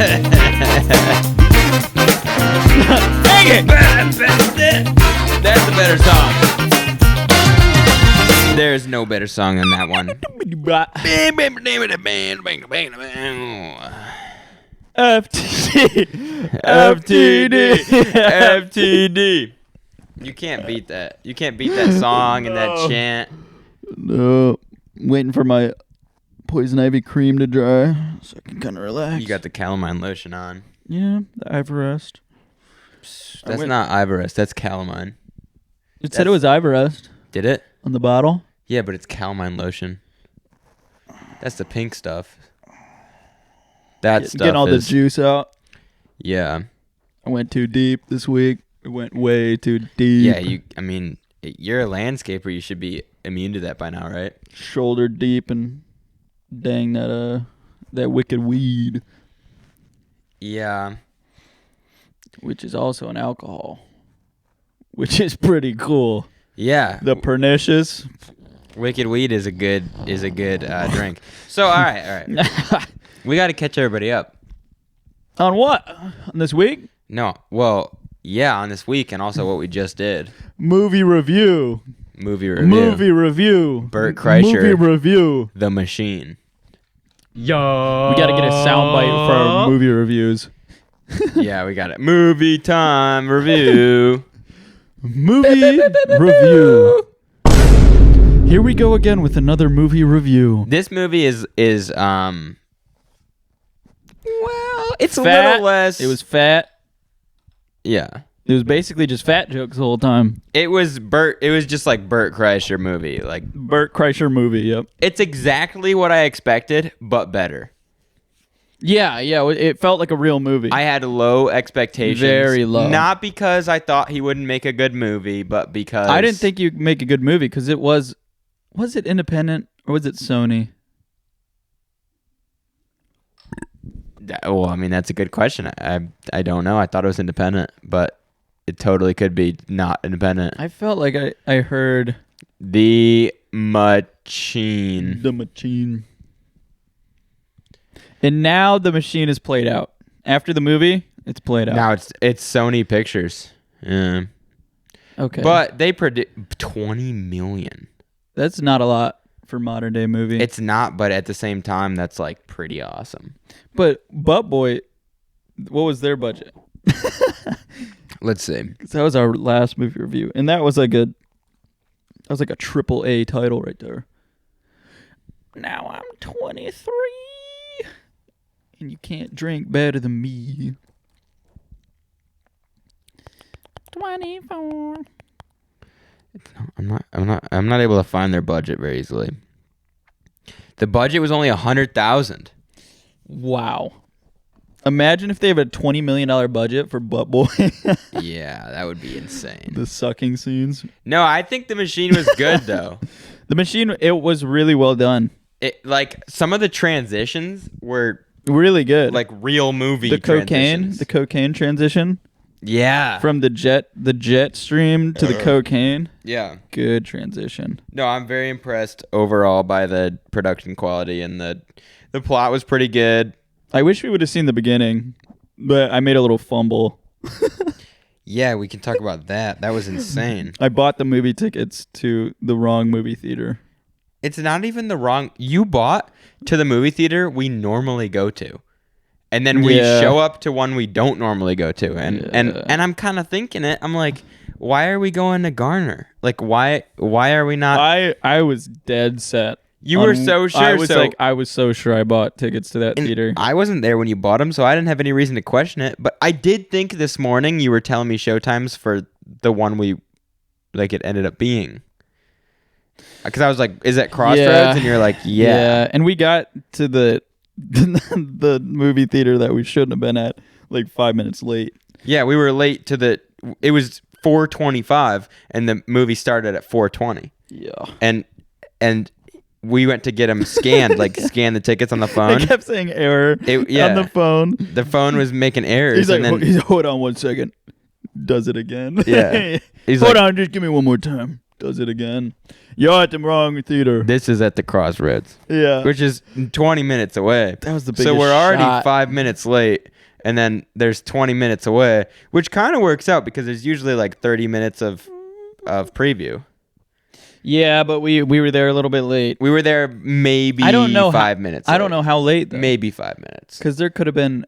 it! That's a better song. There's no better song than that one. FTD. FTD. FTD. You can't beat that. You can't beat that song and that chant. No. Waiting for my poison ivy cream to dry so I can kind of relax. You got the calamine lotion on. Yeah, the Ivorest. That's not Ivorest. That's calamine. It said it was Ivorest. Did it? On the bottle? Yeah, but it's calamine lotion. That's the pink stuff. That stuff getting all is... the juice out. Yeah. I went too deep this week. It went way too deep. Yeah, you're a landscaper. You should be immune to that by now, right? Shoulder deep and dang that wicked weed. Yeah. Which is also an alcohol. Which is pretty cool. Yeah. The pernicious. Wicked weed is a good drink. So all right. We got to catch everybody up. On what? On this week? No. Well, yeah, on this week and also what we just did. Movie review. Bert Kreischer. Movie review. The Machine. Yo. We got to get a soundbite for our movie reviews. Yeah, we got it. Movie time review. Movie review. Here we go again with another movie review. This movie is well, it's fat. a little less. It was fat. Yeah. It was basically just fat jokes the whole time. It was just like Bert Kreischer movie, like Bert Kreischer movie, yep. It's exactly what I expected, but better. Yeah, it felt like a real movie. I had low expectations. Very low. Not because I thought he wouldn't make a good movie, but because I didn't think you'd make a good movie because it was it independent or was it Sony? Well, I mean, that's a good question. I don't know. I thought it was independent, but it totally could be not independent. I felt like I heard The Machine. The Machine. And now The Machine is played out. After the movie, it's played out. Now it's Sony Pictures. Yeah. Okay. But they predict $20 million. That's not a lot for modern day movie. It's not, but at the same time, that's like pretty awesome. But Butt Boy, what was their budget? Let's see. That was our last movie review, and that was like a triple A title right there. Now I'm 23, and you can't drink better than me. 24. I'm not able to find their budget very easily. The budget was only $100,000. Wow. Imagine if they have a $20 million budget for Butt Boy. Yeah, that would be insane. The sucking scenes. No, I think The Machine was good though. The Machine, it was really well done. It like some of the transitions were really good. like real movie. The cocaine transition. Yeah. From the jet stream to the cocaine. Yeah. Good transition. No, I'm very impressed overall by the production quality, and the plot was pretty good. I wish we would have seen the beginning, but I made a little fumble. Yeah, we can talk about that. That was insane. I bought the movie tickets to the wrong movie theater. It's not even the wrong... You bought to the movie theater we normally go to. And then we show up to one we don't normally go to. And I'm kind of thinking it. I'm like, why are we going to Garner? Like, why are we not... I was dead set. You were so sure. I was so sure I bought tickets to that theater. I wasn't there when you bought them, so I didn't have any reason to question it. But I did think this morning you were telling me showtimes for the one we... Like, it ended up being. Because I was like, is that Crossroads? Yeah. And you're like, yeah. And we got to the movie theater that we shouldn't have been at like 5 minutes late. Yeah, we were late to the... It was 4:25, and the movie started at 4:20. Yeah. And we went to get them scanned, like scan the tickets on the phone. It kept saying error on the phone. The phone was making errors. He's like, and then, hold on 1 second. Does it again. Yeah. He's hold on, just give me one more time. does it again. You're at the wrong theater. This is at the Crossroads. Yeah. Which is 20 minutes away. That was the biggest So we're already shot. 5 minutes late, and then there's 20 minutes away, which kind of works out because there's usually like 30 minutes of preview. Yeah, but we were there a little bit late. We were there maybe I don't know 5 minutes I late. don't know how late, though. Maybe 5 minutes. Because there could have been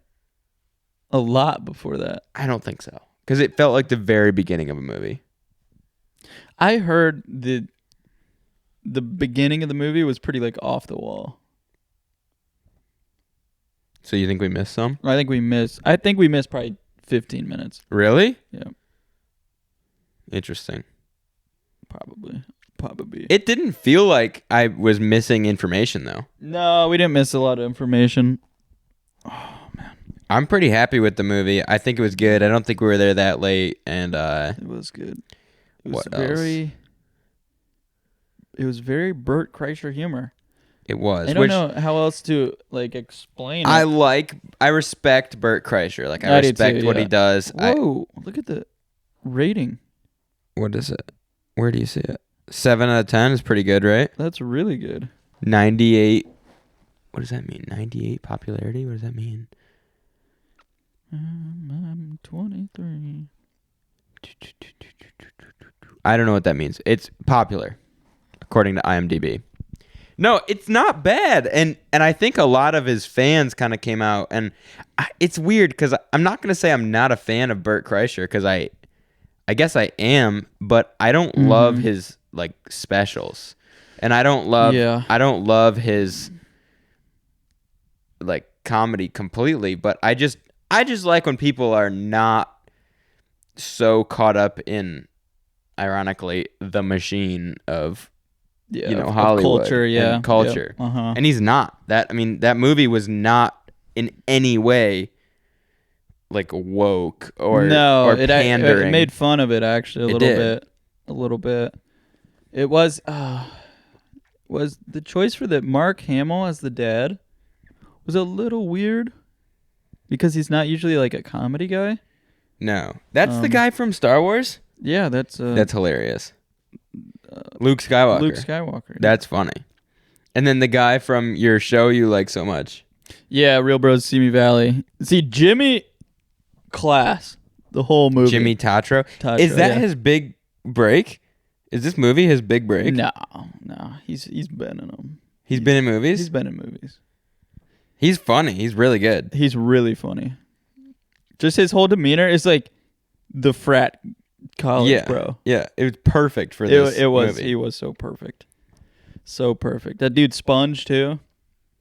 a lot before that. I don't think so. Because it felt like the very beginning of a movie. I heard the beginning of the movie was pretty like off the wall. So you think we missed some? I think we missed probably 15 minutes. Really? Yeah. Interesting. Probably. It didn't feel like I was missing information, though. No, we didn't miss a lot of information. Oh, man. I'm pretty happy with the movie. I think it was good. I don't think we were there that late. And it was good. It was what else? It was very Bert Kreischer humor. It was. I don't know how else to like explain it. I respect Bert Kreischer. Like I do respect too, what yeah. he does. Whoa, look at the rating. What is it? Where do you see it? 7 out of 10 is pretty good, right? That's really good. 98. What does that mean? 98 popularity? What does that mean? I'm 23. I don't know what that means. It's popular, according to IMDb. No, it's not bad. And I think a lot of his fans kind of came out. And it's weird because I'm not going to say I'm not a fan of Bert Kreischer because I guess I am, but I don't love his like specials. And I don't love his like comedy completely, but I just like when people are not so caught up in, ironically, the machine of Hollywood culture, and culture. Yep. Uh-huh. And he's not. That movie was not in any way like woke or pandering. It made fun of it actually a little bit. It was the choice for the Mark Hamill as the dad was a little weird because he's not usually like a comedy guy. No, that's the guy from Star Wars. Yeah, that's hilarious. Luke Skywalker. That's funny. And then the guy from your show you like so much. Yeah, Real Bros Simi Valley. See, Jimmy class the whole movie. Jimmy Tatro. Is that his big break? Is this movie his big break? No. He's been in them. He's been in movies? He's been in movies. He's funny. He's really good. He's really funny. Just his whole demeanor is like the frat college bro. Yeah, it was perfect for this movie. He was so perfect. So perfect. That dude Sponge too.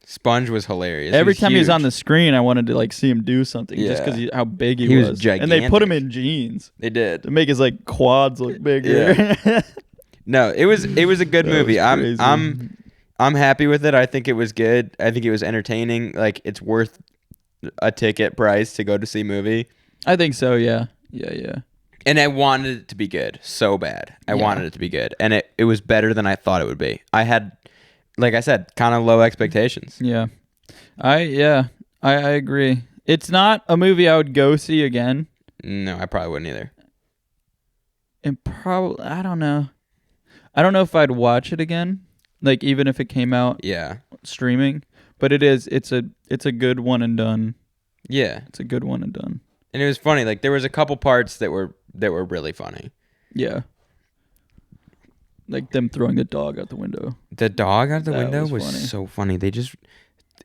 Sponge was hilarious. Every time he was on the screen, I wanted to like see him do something just because how big he was. Gigantic. And they put him in jeans. They did to make his like quads look bigger. Yeah. No, it was a good movie. I'm happy with it. I think it was good. I think it was entertaining. Like it's worth a ticket price to go to see movie. I think so. Yeah. And I wanted it to be good so bad. I wanted it to be good, and it was better than I thought it would be. I had, like I said, kind of low expectations. Yeah, I agree. It's not a movie I would go see again. No, I probably wouldn't either. And probably I don't know if I'd watch it again. Like even if it came out streaming, but it's a good one and done. Yeah, it's a good one and done. And it was funny. Like there was a couple parts that were really funny. Yeah. Like them throwing the dog out the window. The dog out the window was funny. So funny.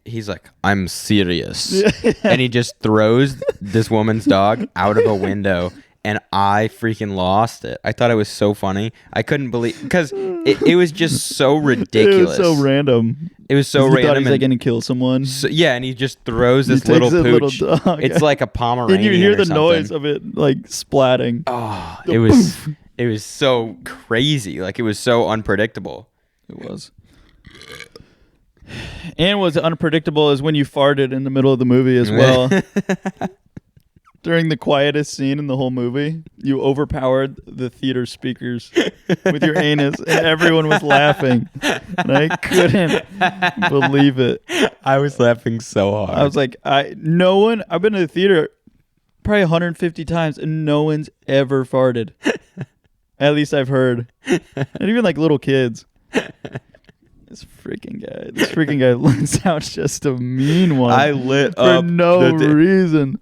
He's like, I'm serious. And he just throws this woman's dog out of a window. And I freaking lost it. I thought it was so funny. I couldn't believe, because it was just so ridiculous. It was so random. It was so random. He thought he was like going to kill someone. So, yeah, and he just throws this little pooch. Little dog, it's like a Pomeranian. And you hear the noise of it like splatting. Oh, it was so crazy. Like it was so unpredictable. It was. And what's unpredictable is when you farted in the middle of the movie as well. During the quietest scene in the whole movie, you overpowered the theater speakers with your anus, and everyone was laughing. And I couldn't believe it. I was laughing so hard. I was like, I've been to the theater probably 150 times, and no one's ever farted. At least I've heard. And even like little kids. This freaking guy sounds just a mean one. I lit for up no reason.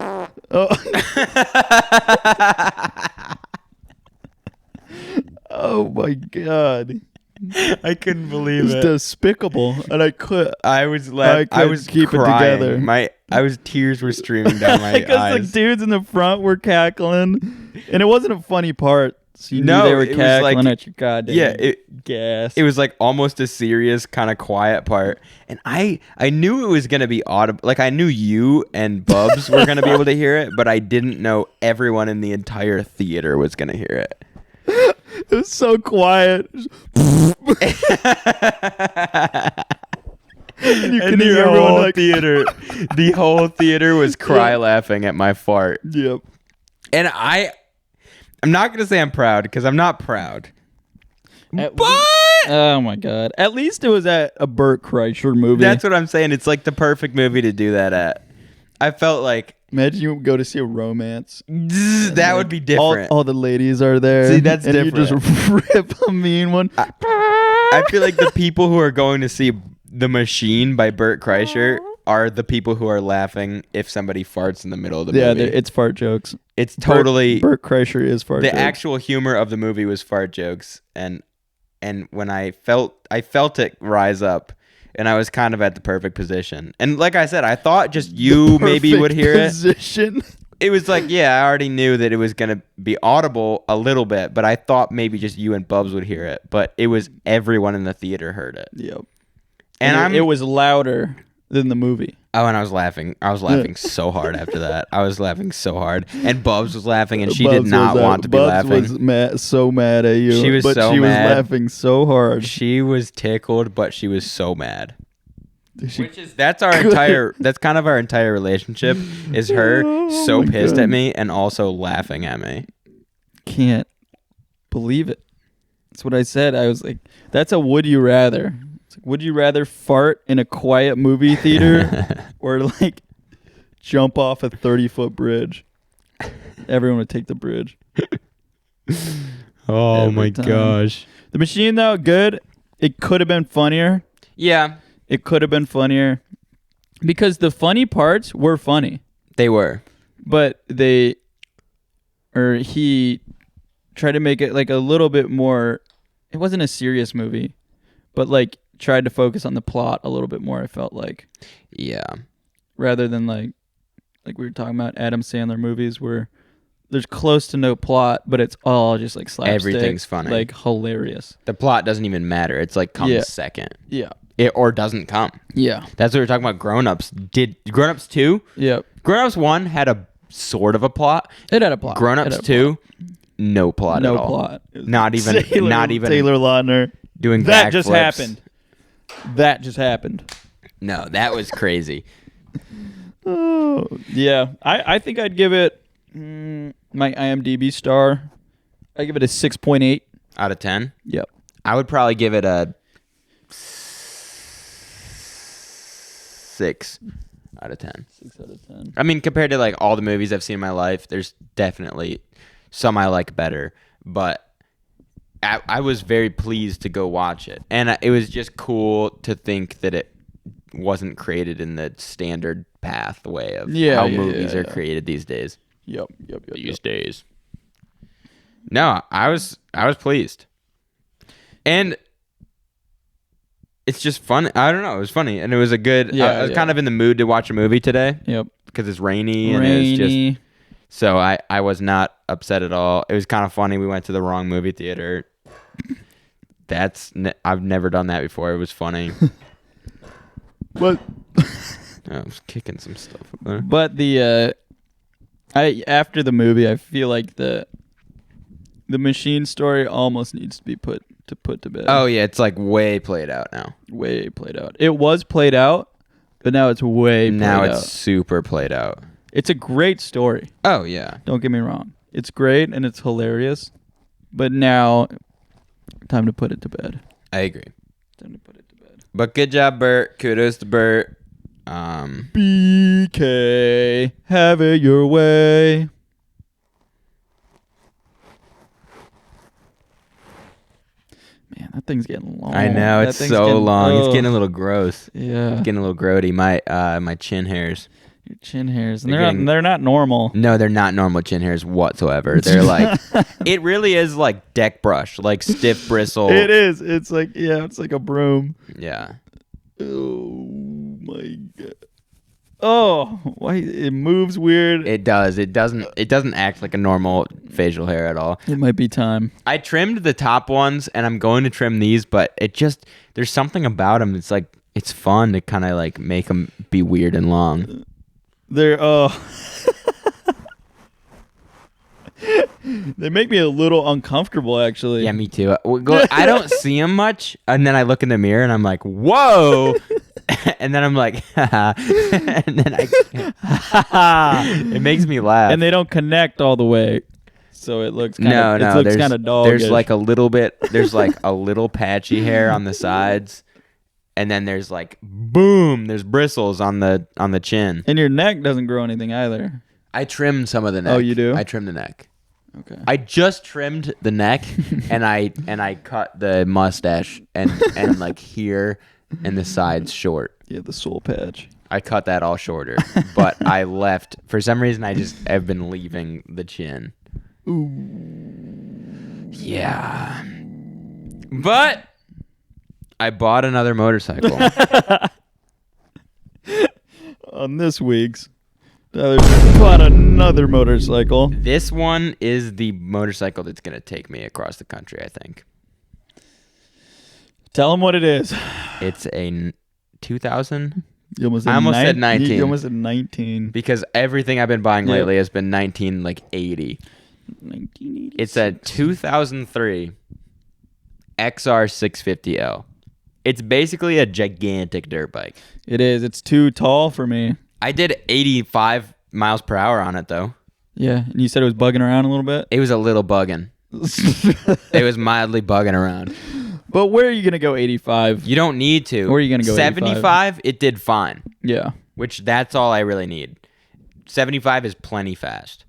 Oh. Oh my god. I couldn't believe It's it. despicable, and I could. I was keep crying. it together. Tears were streaming down my Because eyes. the dudes in the front were cackling, and it wasn't a funny part. So you knew No, they were it was cackling like- at your goddamn gas. It was like almost a serious kind of quiet part, and I knew it was gonna be audible. Like I knew you and Bubs were gonna be able to hear it, but I didn't know everyone in the entire theater was gonna hear it. It was so quiet. And you could hear everyone like, the whole theater was cry laughing at my fart. yep. And I'm not gonna say I'm proud because I'm not proud. Oh my god! At least it was at a Burt Kreischer movie. That's what I'm saying. It's like the perfect movie to do that at. I felt like Imagine you go to see a romance. that would be different. All the ladies are there. See, that's and different. You just rip a mean one. I feel like the people who are going to see The Machine by Burt Kreischer are the people who are laughing if somebody farts in the middle of the movie. Yeah, it's fart jokes. It's totally Burt Kreischer is fart jokes. The actual humor of the movie was fart jokes, and when I felt it rise up, and I was kind of at the perfect position. And like I said, I thought just you maybe would hear position. It was like, yeah, I already knew that it was going to be audible a little bit, but I thought maybe just you and Bubs would hear it. But it was everyone in the theater heard it. Yep. And it was louder than the movie. Oh, and I was laughing. I was laughing so hard after that. I was laughing so hard. And Bubs was laughing, and she did not want to be laughing. Bubs was so mad at you. She was but so she mad. was laughing so hard. She was tickled, but she was so mad. That's kind of our entire relationship is her so pissed at me and also laughing at me. Can't believe it. That's what I said. I was like, that's a would you rather. It's like, would you rather fart in a quiet movie theater or like jump off a 30-foot bridge? Everyone would take the bridge. Oh Every my time. gosh. The Machine though, good. It could have been funnier. Yeah. It could have been funnier because the funny parts were funny. They were. But he tried to make it like a little bit more. It wasn't a serious movie, but like tried to focus on the plot a little bit more. I felt like, Yeah. rather than like we were talking about Adam Sandler movies where there's close to no plot, but it's all just like slapstick. Everything's funny. like hilarious. The plot doesn't even matter. It's like comes second. Yeah, It or doesn't come. yeah, That's what we were talking about. Grown Ups. Did Grown Ups 2? yep. Grown Ups 1 had a sort of a plot. It had a plot. Grown Ups 2, no plot no at all. plot. It was Not even Taylor Lautner. doing That just backflips. happened. That just happened. No, that was crazy. Oh, yeah. I think I'd give it my IMDb star. I give it a 6.8. Out of 10? Yep. I would probably give it a 6 out of 10. 6 out of 10. I mean, compared to like all the movies I've seen in my life, there's definitely some I like better, but I was very pleased to go watch it. And it was just cool to think that it wasn't created in the standard pathway of how movies are created these days. Yep. These days. No, I was pleased. And it's just fun. I don't know. It was funny. And it was a good... I was kind of in the mood to watch a movie today. Yep. Because it's rainy. And it was just... So I was not upset at all. It was kind of funny. We went to the wrong movie theater. I've never done that before. It was funny. But I was kicking some stuff up there. but after the movie, I feel like the Machine story almost needs to be put to bed. Oh yeah, it's like way played out now. Way played out. It was played out, but now it's way played out. Now it's super played out. It's a great story. Oh yeah. Don't get me wrong. It's great and it's hilarious. But now, time to put it to bed. I agree. Time to put it to bed. But good job, Bert. Kudos to Bert. BK, have it your way. That thing's getting long. I know, it's so long. It's getting a little gross. Yeah. It's getting a little grody. My chin hairs. Your chin hairs. And they're not normal. No, they're not normal chin hairs whatsoever. They're like, it really is like deck brush, like stiff bristle. It is. It's like, it's like a broom. Yeah. Oh my God. Oh, why it moves weird. It does. It doesn't act like a normal facial hair at all. It might be time. I trimmed the top ones and I'm going to trim these, but there's something about them. It's like, it's fun to kind of like make them be weird and long. They make me a little uncomfortable, actually. Yeah, me too. I don't see them much, and then I look in the mirror and I'm like, "Whoa!" And then I'm like, and then it makes me laugh. And they don't connect all the way, so it looks kind of dog. There's like a little bit. There's like a little patchy hair on the sides. And then there's like, boom, there's bristles on the chin. And your neck doesn't grow anything either. I trimmed some of the neck. Oh, you do? I trimmed the neck. Okay. I just trimmed the neck and I cut the mustache and like here and the sides short. Yeah, the soul patch. I cut that all shorter. But I left, for some reason, I've been leaving the chin. Ooh. Yeah. But I bought another motorcycle. On this week's, Tyler bought another motorcycle. This one is the motorcycle that's going to take me across the country, I think. Tell him what it is. It's a 2000. I almost said 19. You almost said 19. Because everything I've been buying lately has been 19, like 80. 1980. It's a 2003 XR 650L. It's basically a gigantic dirt bike. It is. It's too tall for me. I did 85 miles per hour on it, though. Yeah, and you said it was bugging around a little bit? It was a little bugging. It was mildly bugging around. But where are you going to go 85? You don't need to. Where are you going to go 75, it did fine. Yeah. Which that's all I really need. 75 is plenty fast.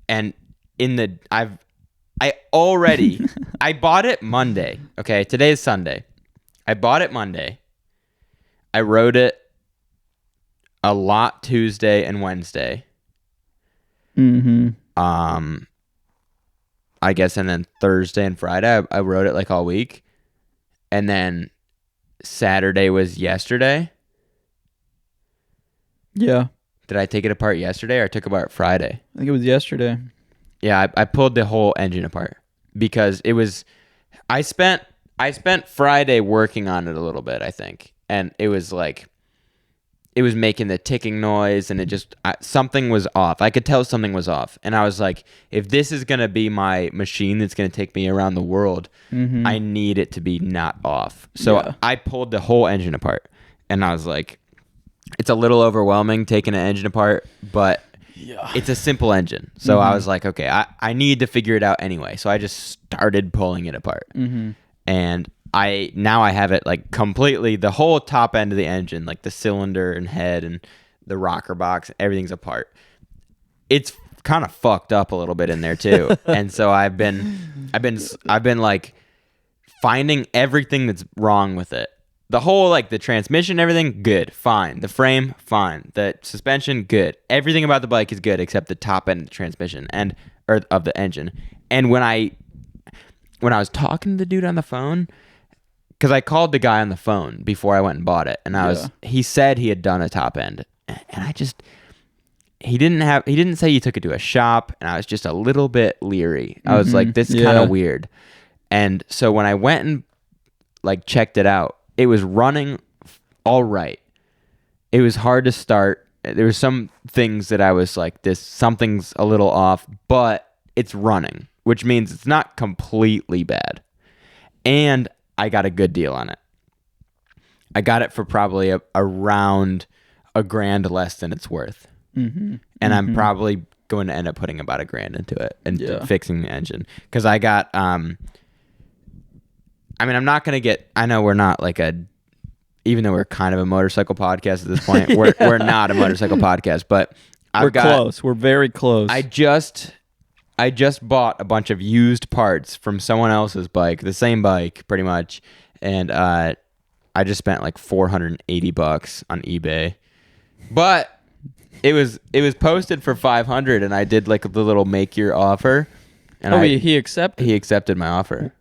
And I bought it Monday. Okay, today is Sunday. I bought it Monday. I rode it a lot Tuesday and Wednesday. Mm-hmm. I guess, and then Thursday and Friday, I rode it like all week. And then Saturday was yesterday. Yeah. Did I take it apart yesterday or I took it apart Friday? I think it was yesterday. Yeah, I pulled the whole engine apart because it was. I spent Friday working on it a little bit, I think, and it was like, it was making the ticking noise, and it just something was off. I could tell something was off, and I was like, if this is gonna be my machine that's gonna take me around the world, I need it to be not off. So I pulled the whole engine apart, and I was like, it's a little overwhelming taking an engine apart, but it's a simple engine. So I was like, okay, I need to figure it out anyway. So I just started pulling it apart. And I have it like completely, the whole top end of the engine, like the cylinder and head and the rocker box, everything's apart. It's kind of fucked up a little bit in there too. And so I've been like finding everything that's wrong with it. The whole, like, the transmission, everything, good, fine. The frame, fine. The suspension, good. Everything about the bike is good except the top end of the transmission or of the engine. And when I was talking to the dude on the phone, because I called the guy on the phone before I went and bought it, and he said he had done a top end, and he didn't say he took it to a shop, and I was just a little bit leery. I was like, this is kind of weird. And so when I went and like checked it out, it was running all right. It was hard to start. There were some things that I was like, something's a little off, but it's running, which means it's not completely bad. And I got a good deal on it. I got it for probably around $1,000 less than it's worth. And I'm probably going to end up putting about $1,000 into it and fixing the engine. Because I got, I'm not going to get, I know we're not like even though we're kind of a motorcycle podcast at this point, we're not a motorcycle podcast, but we're close. We're very close. I just I just bought a bunch of used parts from someone else's bike, the same bike pretty much, and I just spent like $480 on eBay. But it was posted for $500, and I did like the little make your offer. And he accepted. He accepted my offer.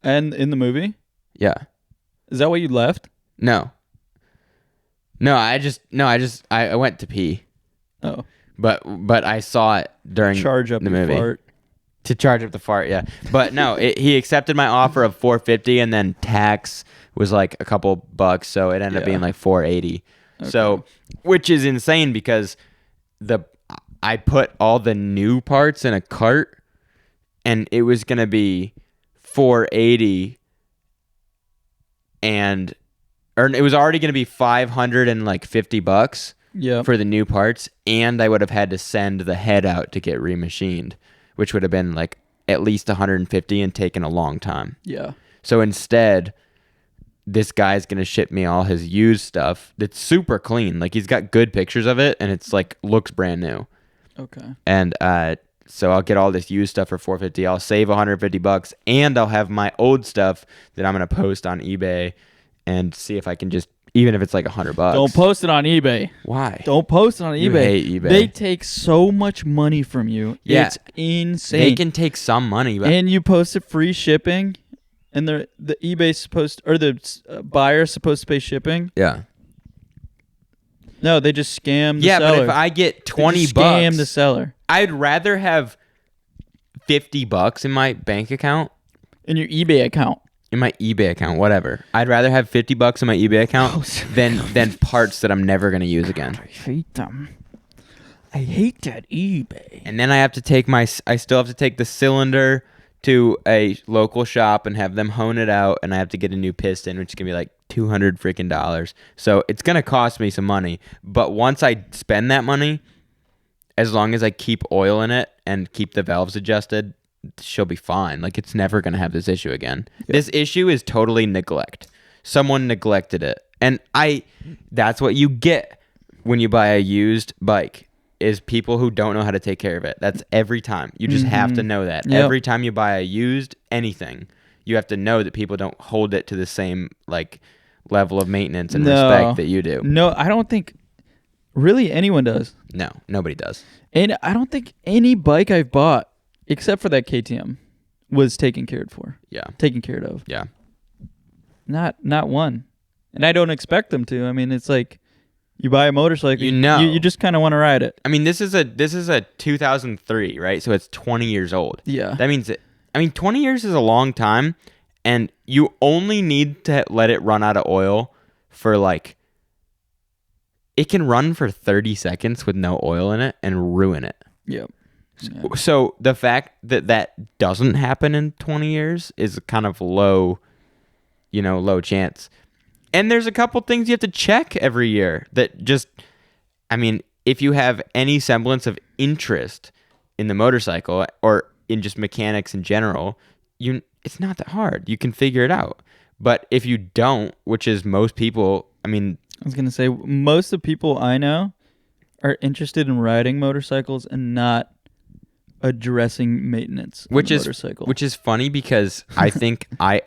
And in the movie? Yeah. Is that why you left? No. I went to pee. Oh. But I saw it during charge up the movie. Fart. To charge up the fart, yeah. But no, he accepted my offer of $450, and then tax was like a couple bucks, so it ended up being like $480. Okay. So, which is insane because I put all the new parts in a cart, and it was gonna be $480, or it was already gonna be $550 for the new parts, and I would have had to send the head out to get remachined, which would have been like at least $150 and taken a long time. Yeah. So instead, this guy's gonna ship me all his used stuff. That's super clean. Like he's got good pictures of it, and it's like looks brand new. Okay. And so I'll get all this used stuff for $450. I'll save $150, and I'll have my old stuff that I'm gonna post on eBay and see if I can just, even if it's like $100. Don't post it on eBay. Why? Don't post it on eBay. You hate eBay. They take so much money from you. Yeah. It's insane. They can take some money, but and you posted free shipping, and the eBay's supposed, or the buyer's supposed to pay shipping. yeah. No, they just scam the Yeah, seller. but if I get $20, they just scam the seller. I'd rather have $50 in my bank account, In your eBay account. in my eBay account, whatever. I'd rather have $50 in my eBay account than parts that I'm never gonna use again. I hate them. I hate that eBay. And then I still have to take the cylinder to a local shop and have them hone it out, and I have to get a new piston, which is gonna be like $200. So it's gonna cost me some money. But once I spend that money, as long as I keep oil in it and keep the valves adjusted, she'll be fine. Like it's never gonna have this issue again. Yep. This issue is totally neglect. Someone neglected it, and that's what you get when you buy a used bike. Is people who don't know how to take care of it. That's every time. You just have to know that. Yep. Every time you buy a used anything, you have to know that people don't hold it to the same like level of maintenance and respect that you do. No, I don't think really anyone does. No, nobody does. And I don't think any bike I've bought, except for that KTM, was taken care of. Yeah. Taken care of. Yeah. Not one. And I don't expect them to. I mean, it's like you buy a motorcycle, you just kind of want to ride it. I mean, this is a 2003, right? So it's 20 years old. Yeah. That means 20 years is a long time, and you only need to let it run out of oil for like, it can run for 30 seconds with no oil in it and ruin it. Yep. Yeah. So the fact that doesn't happen in 20 years is kind of low chance. And there's a couple things you have to check every year that just, if you have any semblance of interest in the motorcycle or in just mechanics in general, it's not that hard. You can figure it out. But if you don't, which is most people, I was going to say, most of the people I know are interested in riding motorcycles and not addressing maintenance on the motorcycle. Which is funny because I think I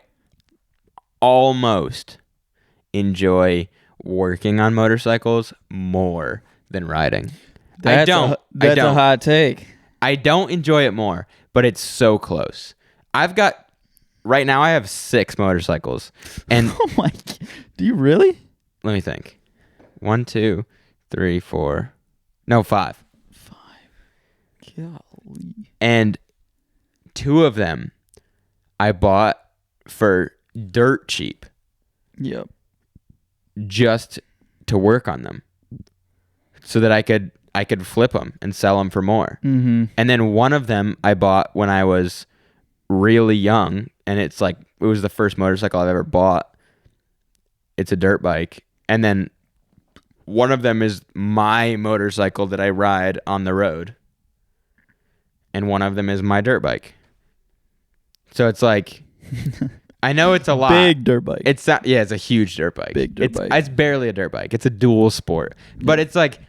almost enjoy working on motorcycles more than riding. That's a hot take. I don't enjoy it more, but it's so close. Right now I have 6 motorcycles. And oh my, do you really? Let me think. 1, 2, 3, 4. No, 5. 5. Golly. And 2 of them I bought for dirt cheap. Yep. Just to work on them, so that I could flip them and sell them for more. Mm-hmm. And then one of them I bought when I was really young, and it was the first motorcycle I've ever bought. It's a dirt bike. And then one of them is my motorcycle that I ride on the road, and one of them is my dirt bike. So it's like, I know it's a lot. Big dirt bike. It's not, yeah, it's a huge dirt bike. Big dirt bike. It's barely a dirt bike. It's a dual sport. But it's like,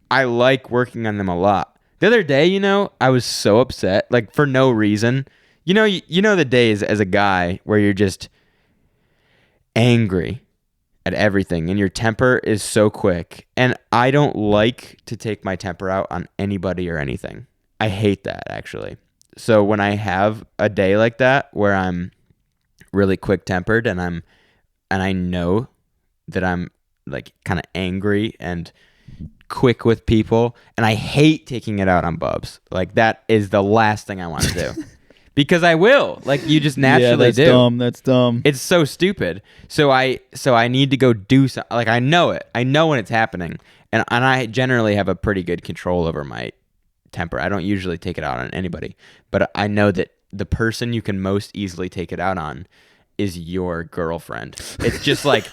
I like working on them a lot The other day, I was so upset, like for no reason. You know the days as a guy where you're just angry at everything and your temper is so quick. And I don't like to take my temper out on anybody or anything. I hate that, actually. So when I have a day like that where I'm really quick tempered and I know that I'm like kind of angry and quick with people, and I hate taking it out on Bubs. Like that is the last thing I want to do. Because I will. Like you just naturally do. That's dumb. It's so stupid. So I need to go do something. Like I know it. I know when it's happening. And I generally have a pretty good control over my temper. I don't usually take it out on anybody. But I know that the person you can most easily take it out on is your girlfriend. It's just like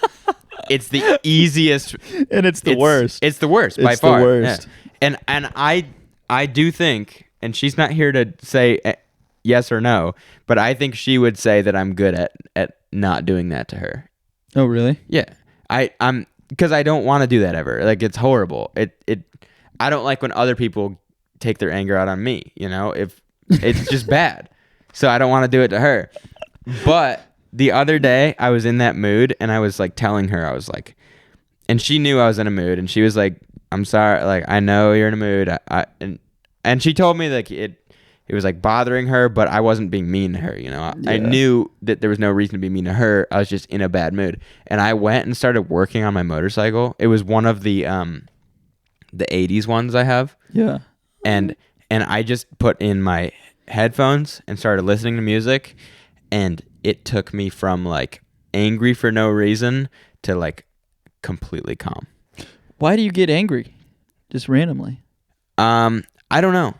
it's the easiest, and it's the worst. It's the worst by far. The worst. Yeah. And I do think, and she's not here to say yes or no, but I think she would say that I'm good at not doing that to her. Oh, really? Yeah. I'm because I don't want to do that ever. Like it's horrible. I don't like when other people take their anger out on me, if it's just bad. So I don't want to do it to her. But the other day I was in that mood and I was like telling her, I was like, and she knew I was in a mood and she was like, I'm sorry. Like, I know you're in a mood. And she told me like it was like bothering her, but I wasn't being mean to her. I knew that there was no reason to be mean to her. I was just in a bad mood. And I went and started working on my motorcycle. It was one of the 80s ones I have. Yeah. And I just put in my headphones and started listening to music, and it took me from like angry for no reason to like completely calm. Why do you get angry? Just randomly? I don't know.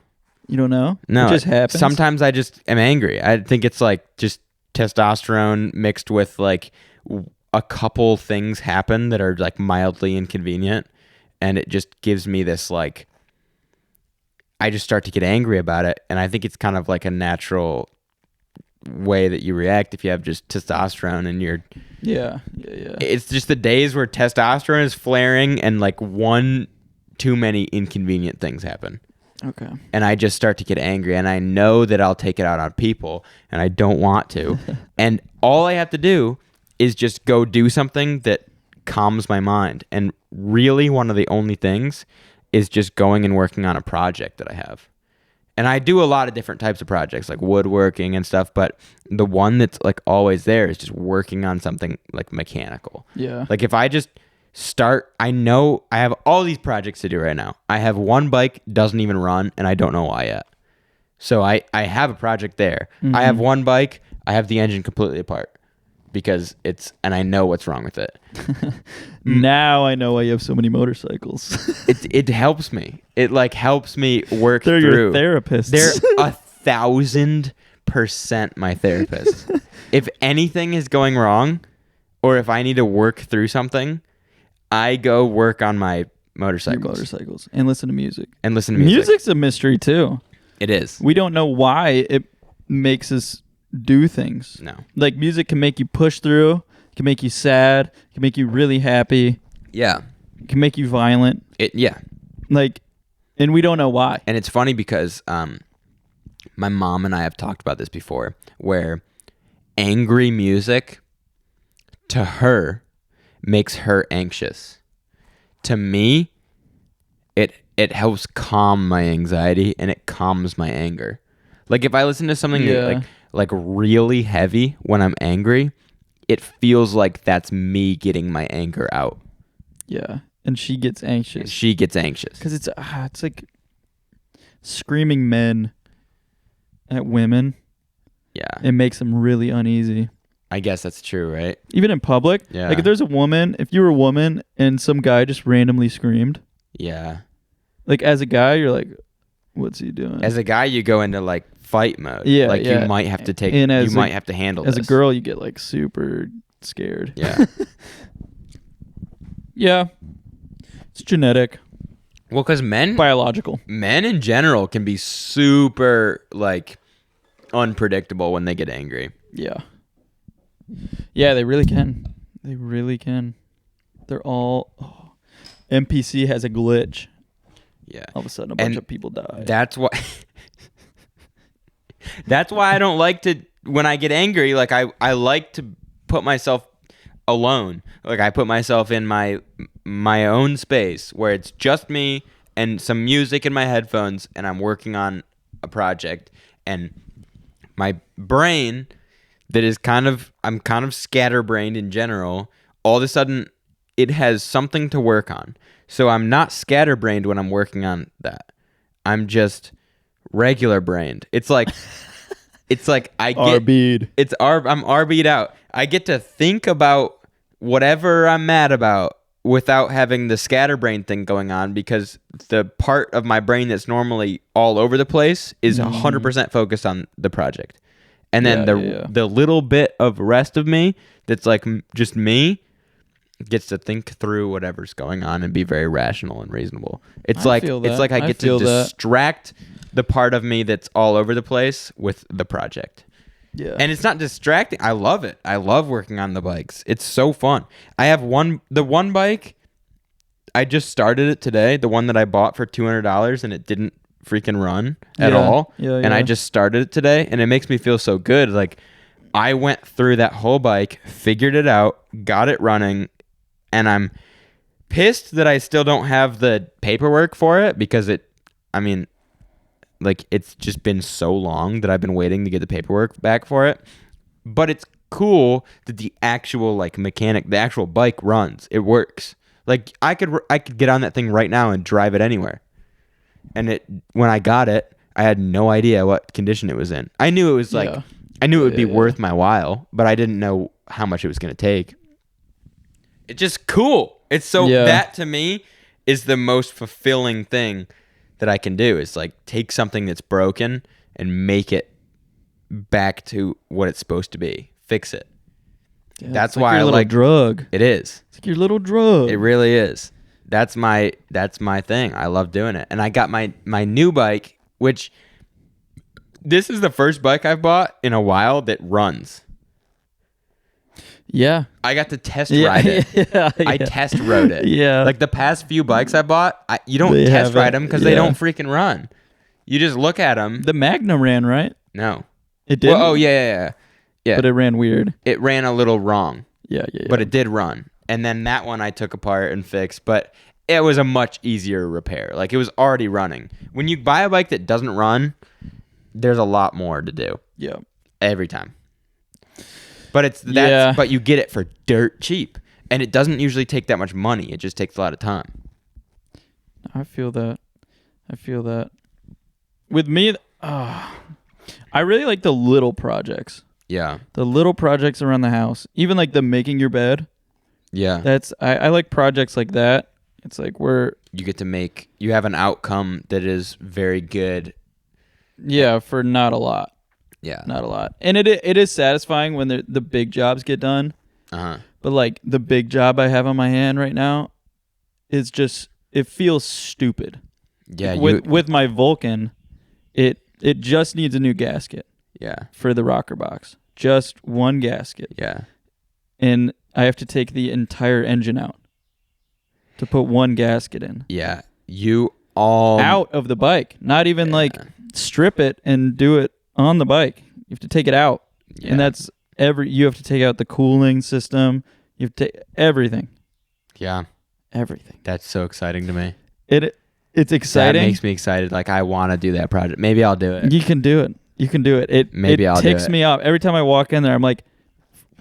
You don't know? No. It just happens? Sometimes I just am angry. I think it's like just testosterone mixed with like a couple things happen that are like mildly inconvenient, and it just gives me this like I just start to get angry about it, and I think it's kind of like a natural way that you react if you have just testosterone and you're yeah. It's just the days where testosterone is flaring and like one too many inconvenient things happen. Okay. And I just start to get angry, and I know that I'll take it out on people, and I don't want to. And all I have to do is just go do something that calms my mind. And really one of the only things is just going and working on a project that I have. And I do a lot of different types of projects like woodworking and stuff, but the one that's like always there is just working on something like mechanical. Yeah. Like if I just start, I know I have all these projects to do right now. I have one bike doesn't even run, and I don't know why yet. So I have a project there. Mm-hmm. I have one bike, I have the engine completely apart because and I know what's wrong with it. Now I know why you have so many motorcycles. It helps me. It like helps me work They're through. Your therapists. They're 1,000% my therapist. If anything is going wrong, or if I need to work through something, I go work on my motorcycles. Your motorcycles. And listen to music. Music's a mystery too. It is. We don't know why it makes us do things. No. Like music can make you push through, can make you sad, can make you really happy. Yeah. Can make you violent. Yeah. Like, and we don't know why. And it's funny because my mom and I have talked about this before, where angry music to her makes her anxious. To me, it helps calm my anxiety and it calms my anger. Like if I listen to something like really heavy when I'm angry, it feels like that's me getting my anger out. Yeah, and she gets anxious. Because it's like screaming men at women. Yeah, it makes them really uneasy. I guess that's true, right? Even in public. Yeah. Like if there's if you were a woman and some guy just randomly screamed. Yeah. Like as a guy, you're like, what's he doing? As a guy, you go into like fight mode. Yeah. Like you might have to might have to handle as this. As a girl, you get like super scared. Yeah. Yeah. It's genetic. Well, because biological. Men in general can be super like unpredictable when they get angry. Yeah. Yeah, they really can. They're all... NPC has a glitch. Yeah. All of a sudden, a bunch of people die. That's why. That's why I don't like to. When I get angry, like I like to put myself alone. Like I put myself in my own space where it's just me and some music in my headphones, and I'm working on a project, and my brain that is I'm kind of scatterbrained in general. All of a sudden, it has something to work on. So I'm not scatterbrained when I'm working on that. I'm just regular brained. It's like I get RB'd. I'm RB'd out. I get to think about whatever I'm mad about without having the scatterbrain thing going on, because the part of my brain that's normally all over the place is 100% focused on the project. And then the little bit of rest of me that's like just me gets to think through whatever's going on and be very rational and reasonable. It's like I get to distract the part of me that's all over the place with the project. Yeah. And it's not distracting. I love it. I love working on the bikes. It's so fun. I have the one bike, I just started it today, the one that I bought for $200, and it didn't freaking run at all. And I just started it today, and it makes me feel so good. Like, I went through that whole bike, figured it out, got it running, and I'm pissed that I still don't have the paperwork for it, because it's just been so long that I've been waiting to get the paperwork back for it. But it's cool that the actual the actual bike runs. It works. Like I could get on that thing right now and drive it anywhere. And when I got it, I had no idea what condition it was in. I knew it was I knew it would be worth my while, but I didn't know how much it was going to take. It's just cool. It's that to me is the most fulfilling thing that I can do, is like take something that's broken and make it back to what it's supposed to be. Fix it. Yeah, that's why I like drug. It is. It's like your little drug. It really is. That's my thing. I love doing it. And I got my new bike, which this is the first bike I've bought in a while that runs. Yeah. I got to test ride it. I test rode it. Yeah. Like the past few bikes I bought, you don't test ride them because they don't freaking run. You just look at them. The Magnum ran, right? No. It did? Well, yeah. But it ran weird. It ran a little wrong. Yeah. But it did run. And then that one I took apart and fixed, but it was a much easier repair. Like it was already running. When you buy a bike that doesn't run, there's a lot more to do. Yeah. Every time. But but you get it for dirt cheap, and it doesn't usually take that much money. It just takes a lot of time. I feel that. With me, I really like the little projects. Yeah. The little projects around the house, even like the making your bed. Yeah. I like projects like that. It's like where you get to you have an outcome that is very good. Yeah, for not a lot. Yeah. Not a lot. And it is satisfying when the big jobs get done. Uh-huh. But like the big job I have on my hand right now is just, it feels stupid. Yeah. With my Vulcan, it just needs a new gasket. Yeah. For the rocker box. Just one gasket. Yeah. And I have to take the entire engine out to put one gasket in. Yeah. Out of the bike. Not even strip it and do it on the bike. You have to take it out. Yeah. And that's you have to take out the cooling system. You have to take everything. Yeah. Everything. That's so exciting to me. It's exciting. That makes me excited. Like I want to do that project. Maybe I'll do it. You can do it. It ticks me off. Every time I walk in there, I'm like,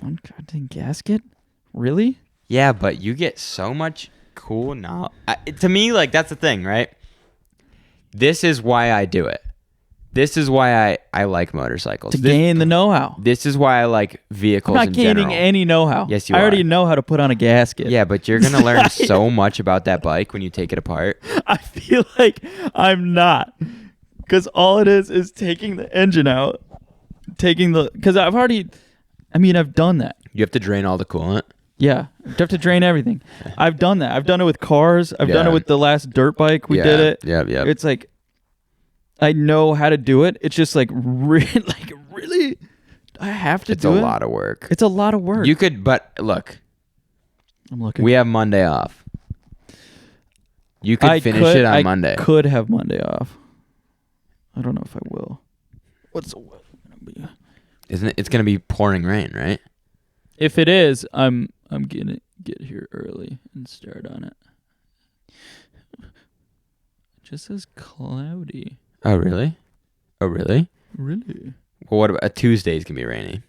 one goddamn gasket? Really? Yeah, but you get so much cool now. To me, that's the thing, right? This is why I do it. This is why I like motorcycles. To gain the know-how. This is why I like vehicles in general. I'm not gaining any know-how. Yes, you are. I already know how to put on a gasket. Yeah, but you're going to learn so much about that bike when you take it apart. I feel like I'm not. Because all it is taking the engine out. Because I've done that. You have to drain all the coolant? Yeah. You have to drain everything. I've done that. I've done it with cars. I've done it with the last dirt bike. We did it. Yeah. It's like, I know how to do it. It's just really, I have to do it. It's a lot of work. It's a lot of work. You could, but look. I'm looking. We have Monday off. You could finish it on Monday. I could have Monday off. I don't know if I will. What's the weather gonna be? Isn't it? It's gonna be pouring rain, right? If it is, I'm gonna get here early and start on it. It just says cloudy. Oh really? Really? Well, what about Tuesday's gonna be rainy?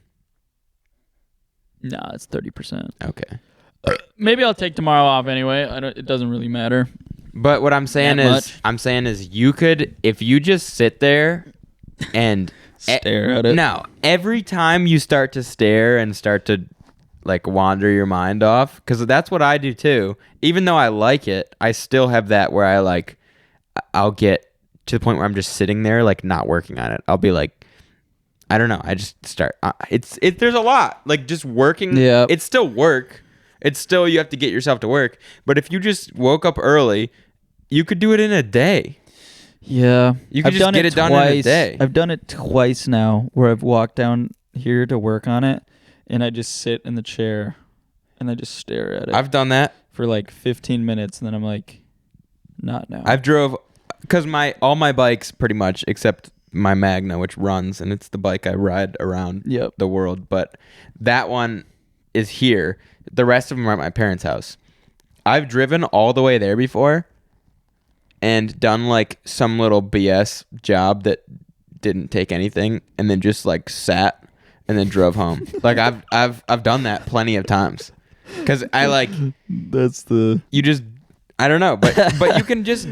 Nah, it's 30%. Okay. Maybe I'll take tomorrow off anyway. It doesn't really matter. But what I'm saying is, you could, if you just sit there and stare at it. No, every time you start to stare and start to like wander your mind off, because that's what I do too. Even though I like it, I still have that where I'll get to the point where I'm just sitting there like not working on it. I'll be like, I don't know. I just start. There's a lot like just working. Yeah. It's still work. It's still, you have to get yourself to work. But if you just woke up early, you could do it in a day. Yeah. You could just get it done in a day. I've done it twice now where I've walked down here to work on it and I just sit in the chair and I just stare at it. I've done that for like 15 minutes and then I'm like, not now. I've drove, because all my bikes pretty much, except my Magna, which runs, and it's the bike I ride around the world. But that one is here. The rest of them are at my parents' house. I've driven all the way there before and done like some little BS job that didn't take anything and then just like sat and then drove home. Like I've done that plenty of times. Cuz I like I don't know, but you can just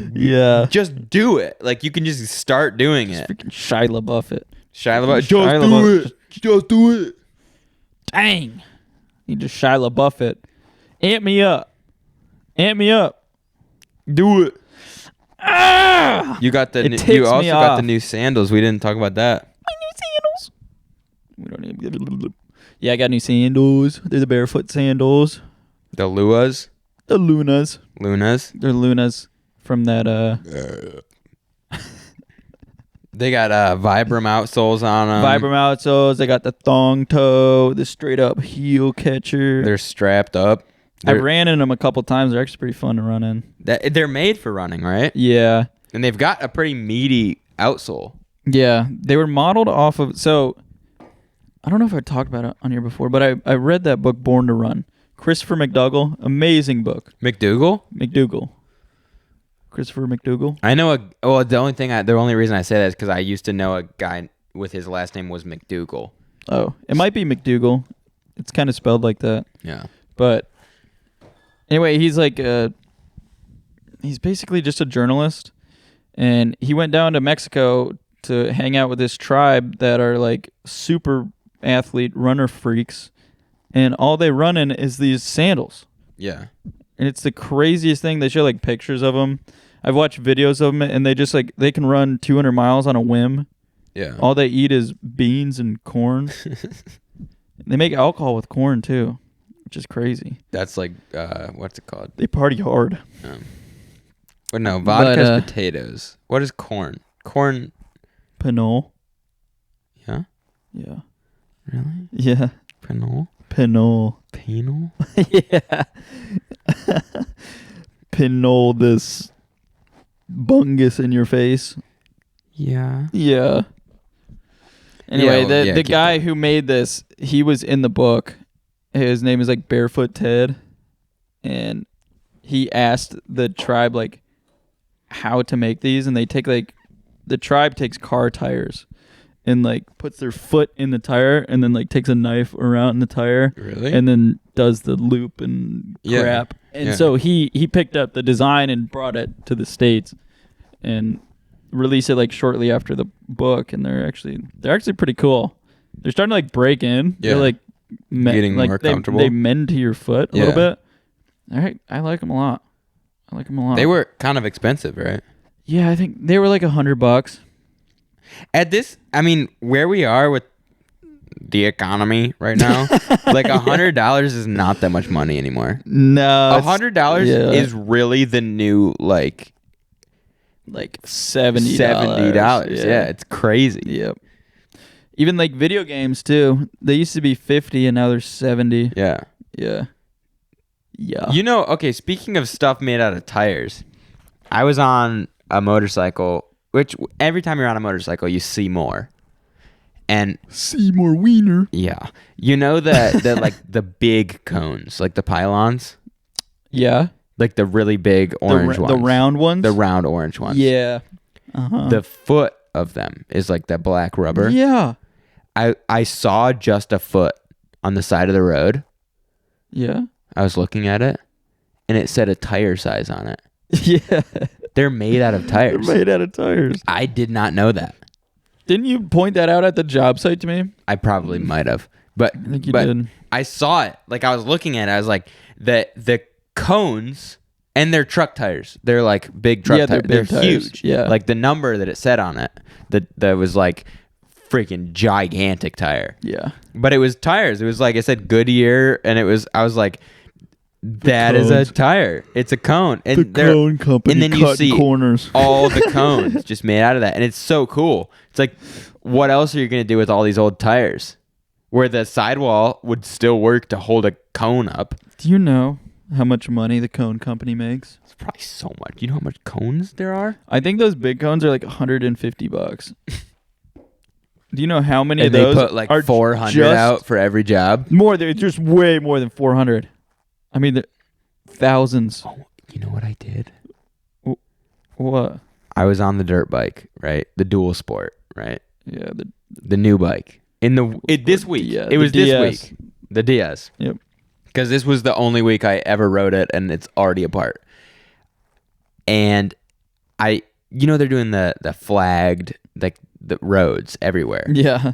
just do it. Like you can just start doing it. Freaking Shia LaBeouf it. Just do it. Dang. You just Shia LaBeouf it. Amp me up. Do it. Ah! You got you also got the new sandals. We didn't talk about that. My new sandals. We don't even. Yeah, I got new sandals. They're the barefoot sandals. The Luas. The Lunas. They're Lunas from that. They got Vibram outsoles on them. Vibram outsoles. They got the thong toe, the straight up heel catcher. They're strapped up. I ran in them a couple times. They're actually pretty fun to run in. They're made for running, right? Yeah. And they've got a pretty meaty outsole. Yeah. They were modeled off of... So, I don't know if I talked about it on here before, but I read that book, Born to Run. Christopher McDougall. Amazing book. McDougall? Christopher McDougall. I know the only reason I say that is because I used to know a guy with his last name was McDougall. Oh, it might be McDougall. It's kind of spelled like that. Yeah. But anyway, he's like he's basically just a journalist, and he went down to Mexico to hang out with this tribe that are like super athlete runner freaks, and all they run in is these sandals. Yeah. And it's the craziest thing. They show like pictures of them. I've watched videos of them, and they just like they can run 200 miles on a whim. Yeah. All they eat is beans and corn. They make alcohol with corn too, which is crazy. That's like what's it called? They party hard. But no, vodka's potatoes. What is corn? Corn. Pinole. Yeah. Yeah. Really? Yeah. Pinole. Penal. Yeah. Pinole this bungus in your face. Yeah. Yeah. Anyway, the guy going. who made this, he was in the book. His name is like Barefoot Ted. And he asked the tribe like how to make these, and they take like the tribe takes car tires and like puts their foot in the tire and then like takes a knife around the tire. Really? And then does the loop and crap. And so he picked up the design and brought it to the States and released it like shortly after the book, and they're actually pretty cool. They're starting to like break in. Yeah. They're like getting like more comfortable. They mend to your foot a little bit. All right, I like them a lot. They were kind of expensive, right? Yeah, I think they were like $100. At this, I mean, where we are with the economy right now, like $100 is not that much money anymore. No, $100 is really the new like $70. Yeah, it's crazy. Yep. Even like video games too. They used to be 50 and now they're 70. Yeah. Yeah. Yeah. You know, okay, speaking of stuff made out of tires, I was on a motorcycle, which every time you're on a motorcycle, you see more. And Seymour Wiener. yeah, you know the like the big cones, like the pylons, Yeah. like the really big orange ones, The round ones. the round orange ones. Yeah. Uh-huh. The foot of them is like that black rubber. Yeah. I saw just a foot on the side of the road. Yeah. I was looking at it, and it said a tire size on it. Yeah. They're made out of tires. They're made out of tires. I did not know that. Didn't you point that out at the job site to me? I probably might have, but I think you did. I saw it. Like I was looking at it. I was like, the cones, and they're truck tires. They're like big truck tires. They're tires. huge. Yeah. Like the number that it said on it, that was like freaking gigantic tire. Yeah. But it was tires. It was like I said Goodyear, and I was like, that is a tire. It's a cone. And the cone company. And then you see corners. all the cones just made out of that. And it's so cool. It's like, what else are you going to do with all these old tires? Where the sidewall would still work to hold a cone up. Do you know how much money the cone company makes? It's probably so much. You know how much cones there are? I think those big cones are like $150. Do you know how many And of those they put like are 400 out for every job? More, they're just way more than 400. I mean, thousands. Oh, you know what I did? What? I was on the dirt bike, right? The dual sport, right? Yeah, the new bike. This week. Yeah, it was the this week. The DS. Yep. Because this was the only week I ever rode it, and it's already apart. And they're doing the flagged, like the roads everywhere. Yeah.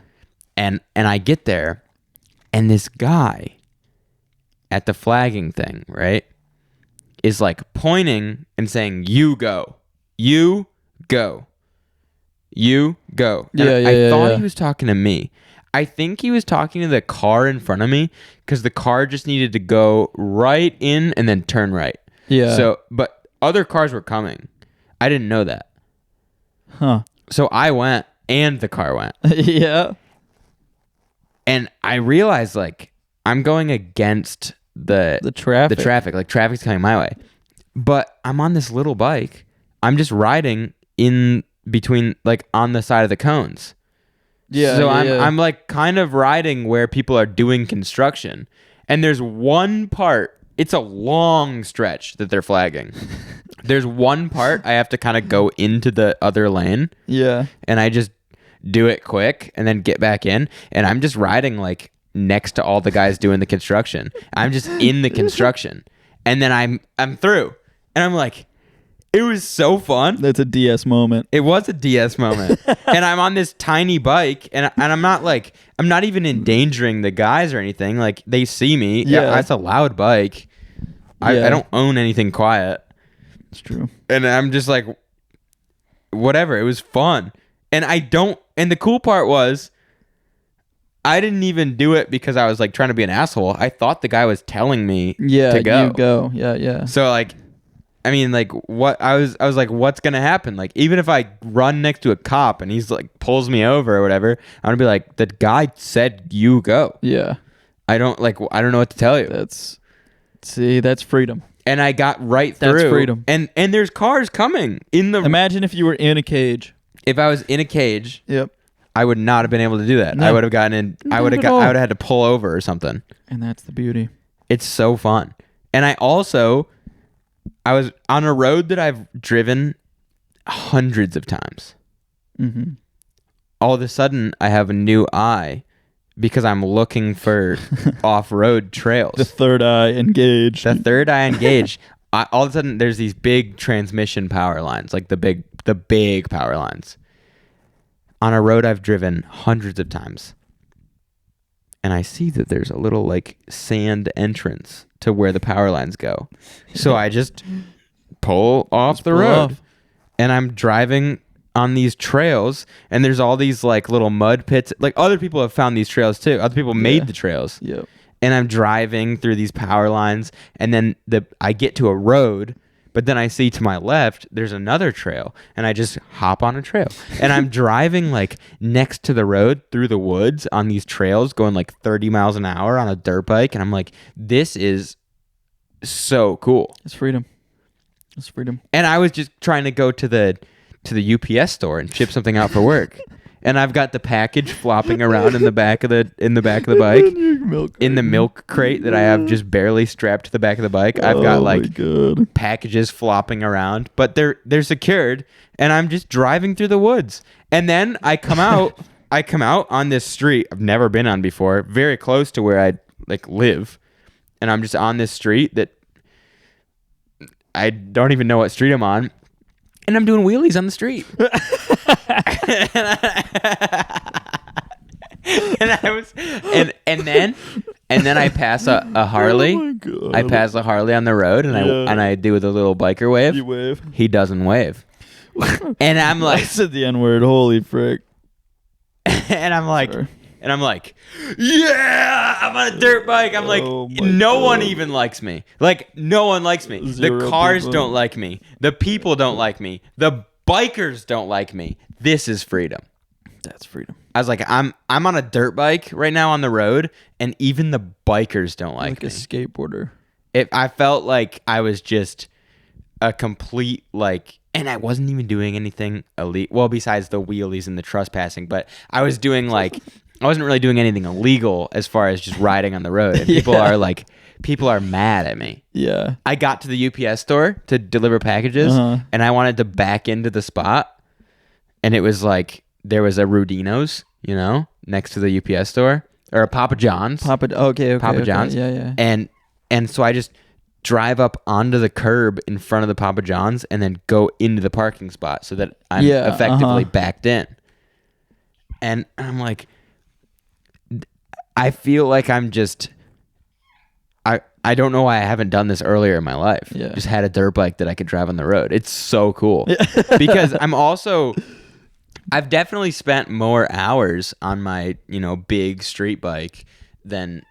And I get there, and this guy at the flagging thing, right, is like pointing and saying, "You go, you go, you go." And I thought he was talking to me. I think he was talking to the car in front of me because the car just needed to go right in and then turn right. Yeah. So, but other cars were coming. I didn't know that. Huh. So I went, and the car went. Yeah. And I realized, like, I'm going against the traffic. The traffic. Like, traffic's coming my way. But I'm on this little bike. I'm just riding in between, like, on the side of the cones. Yeah. So I'm like kind of riding where people are doing construction. And there's one part, it's a long stretch that they're flagging. There's one part I have to kind of go into the other lane. Yeah. And I just do it quick and then get back in. And I'm just riding like next to all the guys doing the construction. I'm just in the construction. And then I'm through. And I'm like, it was so fun. That's a DS moment. It was a DS moment. And I'm on this tiny bike, and I'm not even endangering the guys or anything. Like, they see me. Yeah. It's a loud bike. I don't own anything quiet. It's true. And I'm just like, whatever. It was fun. And the cool part was, I didn't even do it because I was like trying to be an asshole. I thought the guy was telling me to go. You go. Yeah. So like, I mean, like, what I was like, what's gonna happen? Like, even if I run next to a cop and he's like pulls me over or whatever, I'm gonna be like, the guy said you go. Yeah. I don't know what to tell you. That's freedom. And I got right through. That's freedom. And there's cars coming in the. Imagine if you were in a cage. If I was in a cage. Yep. I would not have been able to do that. No. I would have gotten in. I would have had to pull over or something. And that's the beauty. It's so fun. And I was on a road that I've driven hundreds of times. Mm-hmm. All of a sudden, I have a new eye because I'm looking for off-road trails. The third eye engaged. All of a sudden, there's these big transmission power lines, like the big power lines. On a road I've driven hundreds of times. And I see that there's a little like sand entrance to where the power lines go. So I just pull off the road. And I'm driving on these trails, and there's all these like little mud pits. Like, other people have found these trails too. Other people made the trails. Yep. And I'm driving through these power lines, and then I get to a road, but then I see to my left there's another trail, and I just hop on a trail. And I'm driving like next to the road through the woods on these trails going like 30 miles an hour on a dirt bike, and I'm like, this is so cool. It's freedom. It's freedom. And I was just trying to go to the UPS store and ship something out for work. And I've got the package flopping around in the back of the bike, in the milk crate that I have just barely strapped to the back of the bike. I've got like packages flopping around, but they're secured, and I'm just driving through the woods. And then I come out on this street I've never been on before, very close to where I like live, and I'm just on this street that I don't even know what street I'm on. And I'm doing wheelies on the street. and then I pass a Harley. Oh my God. I pass a Harley on the road, and I do the little biker wave. You wave. He doesn't wave. And I'm like, I said the N-word. Holy frick. and I'm like, yeah, I'm on a dirt bike. I'm like, no one even likes me. Like, no one likes me. The cars don't like me. The people don't like me. The bikers don't like me. This is freedom. That's freedom. I was like, I'm on a dirt bike right now on the road, and even the bikers don't like me. A skateboarder. I felt like I was just a complete like. And I wasn't even doing anything illegal. Well, besides the wheelies and the trespassing, but I was doing like, I wasn't really doing anything illegal as far as just riding on the road. And people are mad at me. Yeah. I got to the UPS store to deliver packages, and I wanted to back into the spot. And it was like, there was a Rudino's, next to the UPS store, or a Papa John's. Papa John's. Yeah. And so I just drive up onto the curb in front of the Papa John's and then go into the parking spot so that I'm effectively backed in. And I'm like, I feel like I'm just, I don't know why I haven't done this earlier in my life. Yeah. Just had a dirt bike that I could drive on the road. It's so cool. Because I've definitely spent more hours on my, big street bike than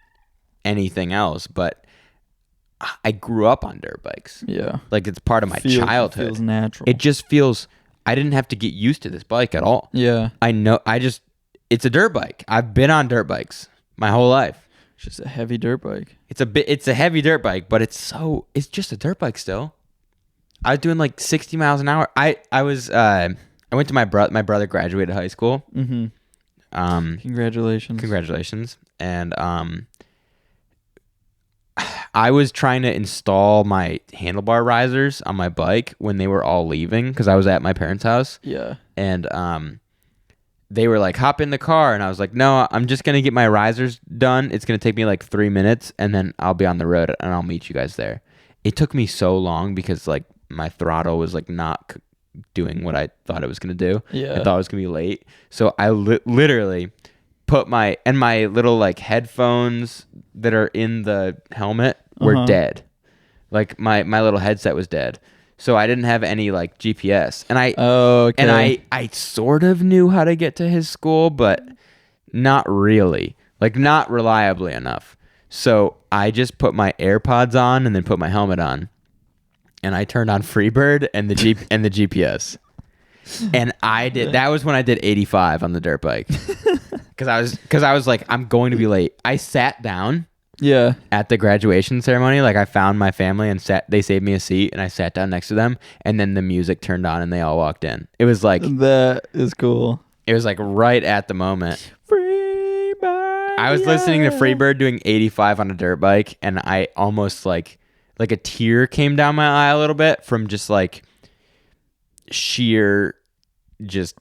anything else, but I grew up on dirt bikes. Yeah. Like, it's part of my childhood. It feels natural. It just feels, I didn't have to get used to this bike at all. Yeah. It's a dirt bike. I've been on dirt bikes my whole life. It's just a heavy dirt bike. It's a heavy dirt bike, but it's just a dirt bike still. I was doing like 60 miles an hour. I went to my brother graduated high school. Mm-hmm. Congratulations. And I was trying to install my handlebar risers on my bike when they were all leaving because I was at my parents' house. Yeah. And they were like, hop in the car. And I was like, no, I'm just going to get my risers done. It's going to take me like 3 minutes and then I'll be on the road and I'll meet you guys there. It took me so long because like my throttle was like not doing what I thought it was going to do. Yeah. I thought I was going to be late. So I literally put my little like headphones that are in the helmet were dead. Like my little headset was dead. So I didn't have any like GPS. And I sort of knew how to get to his school, but not really. Like not reliably enough. So I just put my AirPods on and then put my helmet on. And I turned on Freebird and the GPS. And that was when I did 85 on the dirt bike. Cuz I was like, I'm going to be late. I sat down. Yeah. At the graduation ceremony, like I found my family and they saved me a seat and I sat down next to them and then the music turned on and they all walked in. It was like, that is cool. It was like right at the moment. Freebird. I was listening to Freebird doing 85 on a dirt bike and I almost like a tear came down my eye a little bit from just like sheer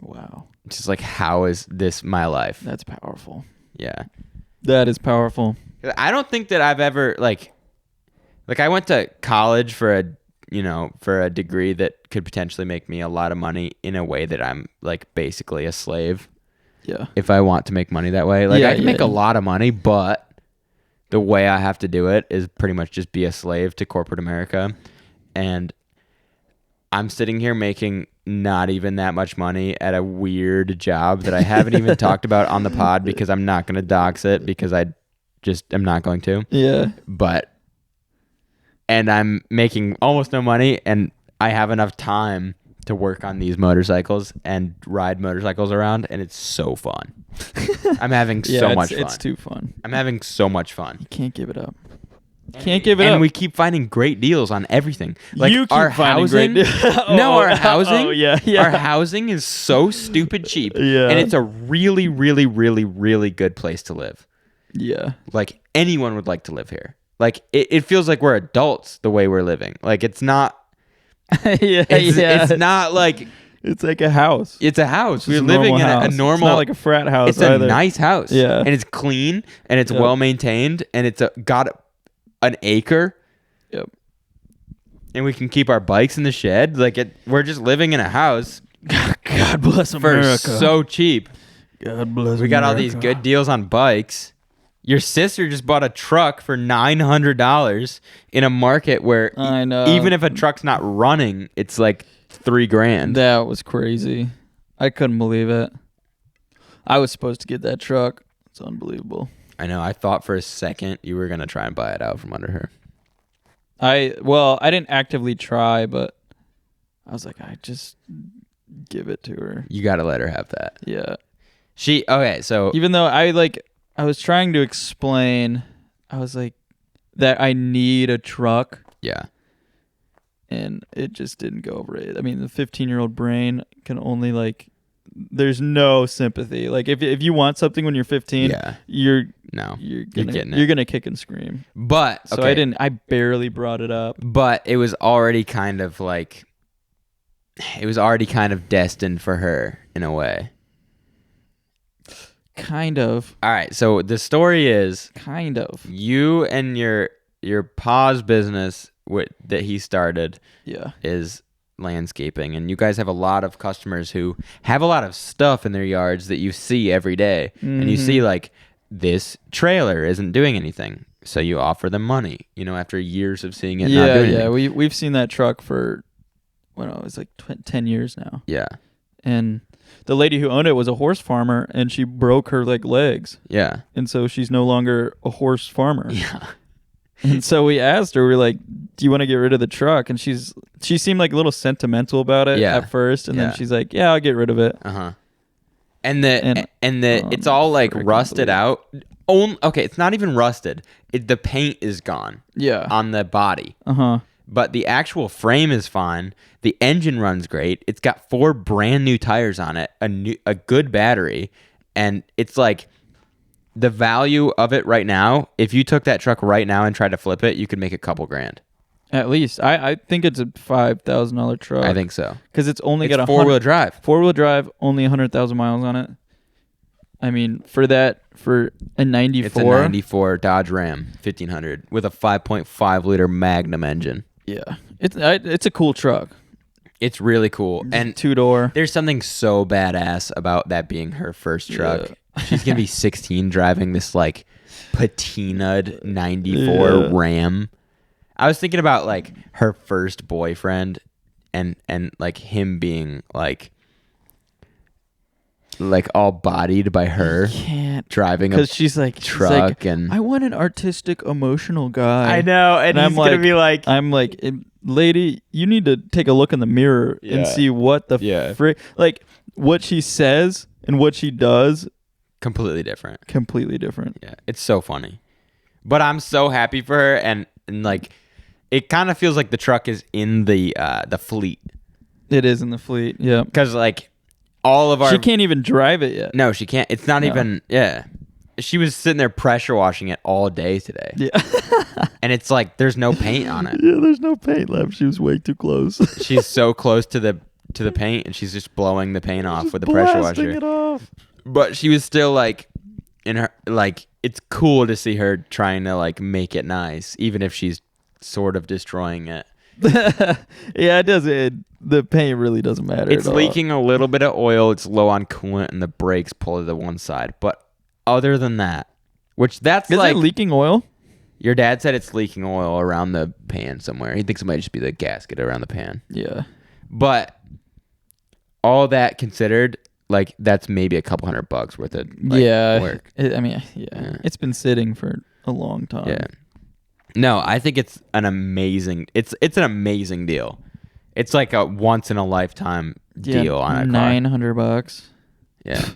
wow. Just like, how is this my life? That's powerful. Yeah. That is powerful. I don't think that I've ever like I went to college for a degree that could potentially make me a lot of money in a way that I'm like basically a slave. Yeah. If I want to make money that way, like I can make a lot of money, but the way I have to do it is pretty much just be a slave to corporate America. And I'm sitting here making not even that much money at a weird job that I haven't even talked about on the pod because I'm not going to dox it because I just am not going to. Yeah. And I'm making almost no money and I have enough time to work on these motorcycles and ride motorcycles around and it's so fun. I'm having so much fun. It's too fun. I'm having so much fun. You can't give it up. Can't give it up. And we keep finding great deals on everything. Like you keep our finding housing. great Our housing. yeah. Our housing is so stupid cheap. Yeah. And it's a really, really, really, really good place to live. Yeah. Like anyone would like to live here. Like it feels like we're adults the way we're living. Like it's not. It's not like. It's like a house. It's a house. We're a living in house. a normal. It's not like a frat house. It's either. a nice house. Yeah. And it's clean and it's well maintained and it's got an acre. Yep. And we can keep our bikes in the shed. Like we're just living in a house. God bless America. For so cheap. God bless We got all these good deals on bikes. Your sister just bought a truck for $900 in a market where I know. Even if a truck's not running, it's like $3,000. That was crazy. I couldn't believe it. I was supposed to get that truck. It's unbelievable. I know. I thought for a second you were going to try and buy it out from under her. I didn't actively try, but I was like, I just give it to her. You got to let her have that. Yeah. So even though I was trying to explain, I was like, that I need a truck. Yeah. And it just didn't go over it. I mean, the 15-year-old brain can only there's no sympathy. Like if you want something when you're 15, yeah. you're gonna kick and scream. But so I barely brought it up. But it was already kind of destined for her in a way. Kind of. All right, so the story is kind of you and your pa's business that he started is landscaping, and you guys have a lot of customers who have a lot of stuff in their yards that you see every day. And you see this trailer isn't doing anything, so you offer them money, after years of seeing it not doing anything. We've seen that truck for it was 10 years now. Yeah. And the lady who owned it was a horse farmer, and she broke her legs. Yeah. And so she's no longer a horse farmer. Yeah. And so we asked her, we're like, do you want to get rid of the truck? And she seemed a little sentimental about it at first. And then she's like, yeah, I'll get rid of it. Uh-huh. And it's all rusted out. Okay, it's not even rusted. The paint is gone. Yeah. On the body. Uh-huh. But the actual frame is fine. The engine runs great. It's got 4 brand new tires on it, a good battery, and it's the value of it right now. If you took that truck right now and tried to flip it, you could make a couple grand. At least. I think it's a $5,000 truck. I think so. Because it's only got a 4-wheel drive. 4-wheel drive, only 100,000 miles on it. I mean, for a 94. It's a 94 Dodge Ram 1500 with a 5.5 liter Magnum engine. Yeah. It's a cool truck. It's really cool. And 2-door. There's something so badass about that being her first truck. Yeah. She's going to be 16 driving this patinaed 94 Ram. I was thinking about her first boyfriend and him being all bodied by her. Can't driving because she's truck and I want an artistic, emotional guy. I know, and he's gonna be I'm lady, you need to take a look in the mirror and see what the frick, what she says and what she does. Completely different. Yeah, it's so funny, but I'm so happy for her, and it kind of feels like the truck is in the fleet. It is in the fleet, yeah. Because all of our... She can't even drive it yet. No, she can't. It's not even... Yeah. She was sitting there pressure washing it all day today. Yeah. And it's there's no paint on it. Yeah, there's no paint left. She was way too close. She's so close to the paint, and she's just blowing the paint off with the pressure washer. It off. But she was still in her... it's cool to see her trying to make it nice, even if she's sort of destroying it. Yeah, it does. The paint really doesn't matter. It's leaking a little bit of oil. It's low on coolant, and the brakes pull to the one side. But other than that, which that's is it leaking oil? Your dad said it's leaking oil around the pan somewhere. He thinks it might just be the gasket around the pan. Yeah. But all that considered, that's maybe a couple $100 worth of work. It's been sitting for a long time. Yeah. No, I think it's an amazing. It's an amazing deal. It's a once in a lifetime deal on a car. $900. Yeah,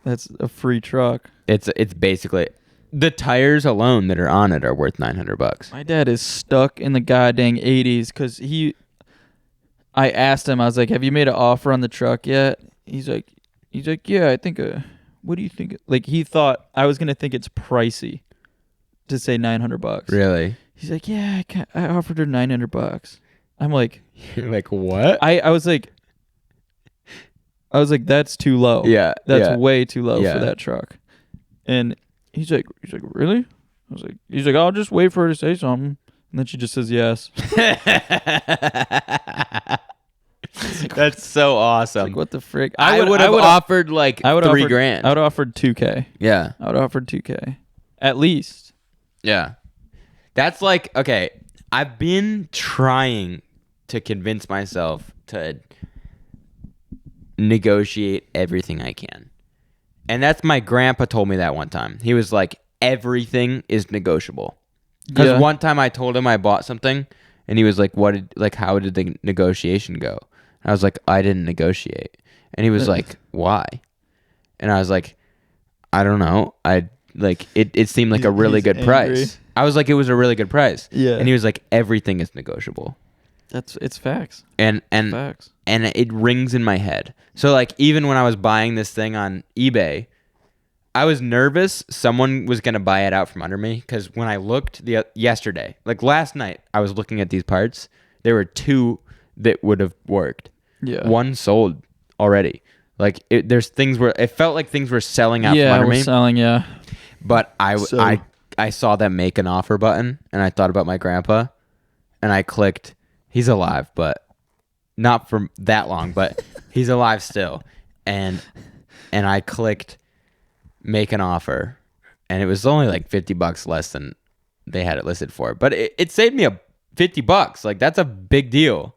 that's a free truck. It's basically the tires alone that are on it are worth $900. My dad is stuck in the goddamn 80s because I asked him, I was like, have you made an offer on the truck yet? He's like, yeah, I think, what do you think? Like, he thought I was going to think it's pricey to say $900. Really? He's like, yeah, I offered her $900. I'm like, you're like, what? I was like, that's too low. Yeah. That's way too low for that truck. And he's like, really? I was like, he's like, I'll just wait for her to say something. And then she just says yes. That's so awesome. Like, what the frick? I would have offered like $3,000. I would have offered $2,000. Yeah. I would have offered $2,000 at least. Yeah. That's like, okay, I've been trying to convince myself to negotiate everything I can. And that's my grandpa told me that one time. He was like, everything is negotiable. Because one time I told him I bought something and he was like, how did the negotiation go? And I was like, I didn't negotiate. And he was like, why? And I was like, I don't know. It seemed like a really good price. I was like, it was a really good price. Yeah. And he was like, everything is negotiable. It's facts. And Facts. And it rings in my head. So like even when I was buying this thing on eBay, I was nervous someone was going to buy it out from under me because when I looked yesterday, like last night, I was looking at these parts. There were 2 that would have worked. Yeah. 1 sold already. Like there's things where it felt like things were selling out from under me. Yeah, selling, yeah. But I saw that make an offer button and I thought about my grandpa and I clicked. He's alive, but not for that long, but he's alive still. And I clicked make an offer and it was only like $50 less than they had it listed for. But it saved me $50. Like that's a big deal.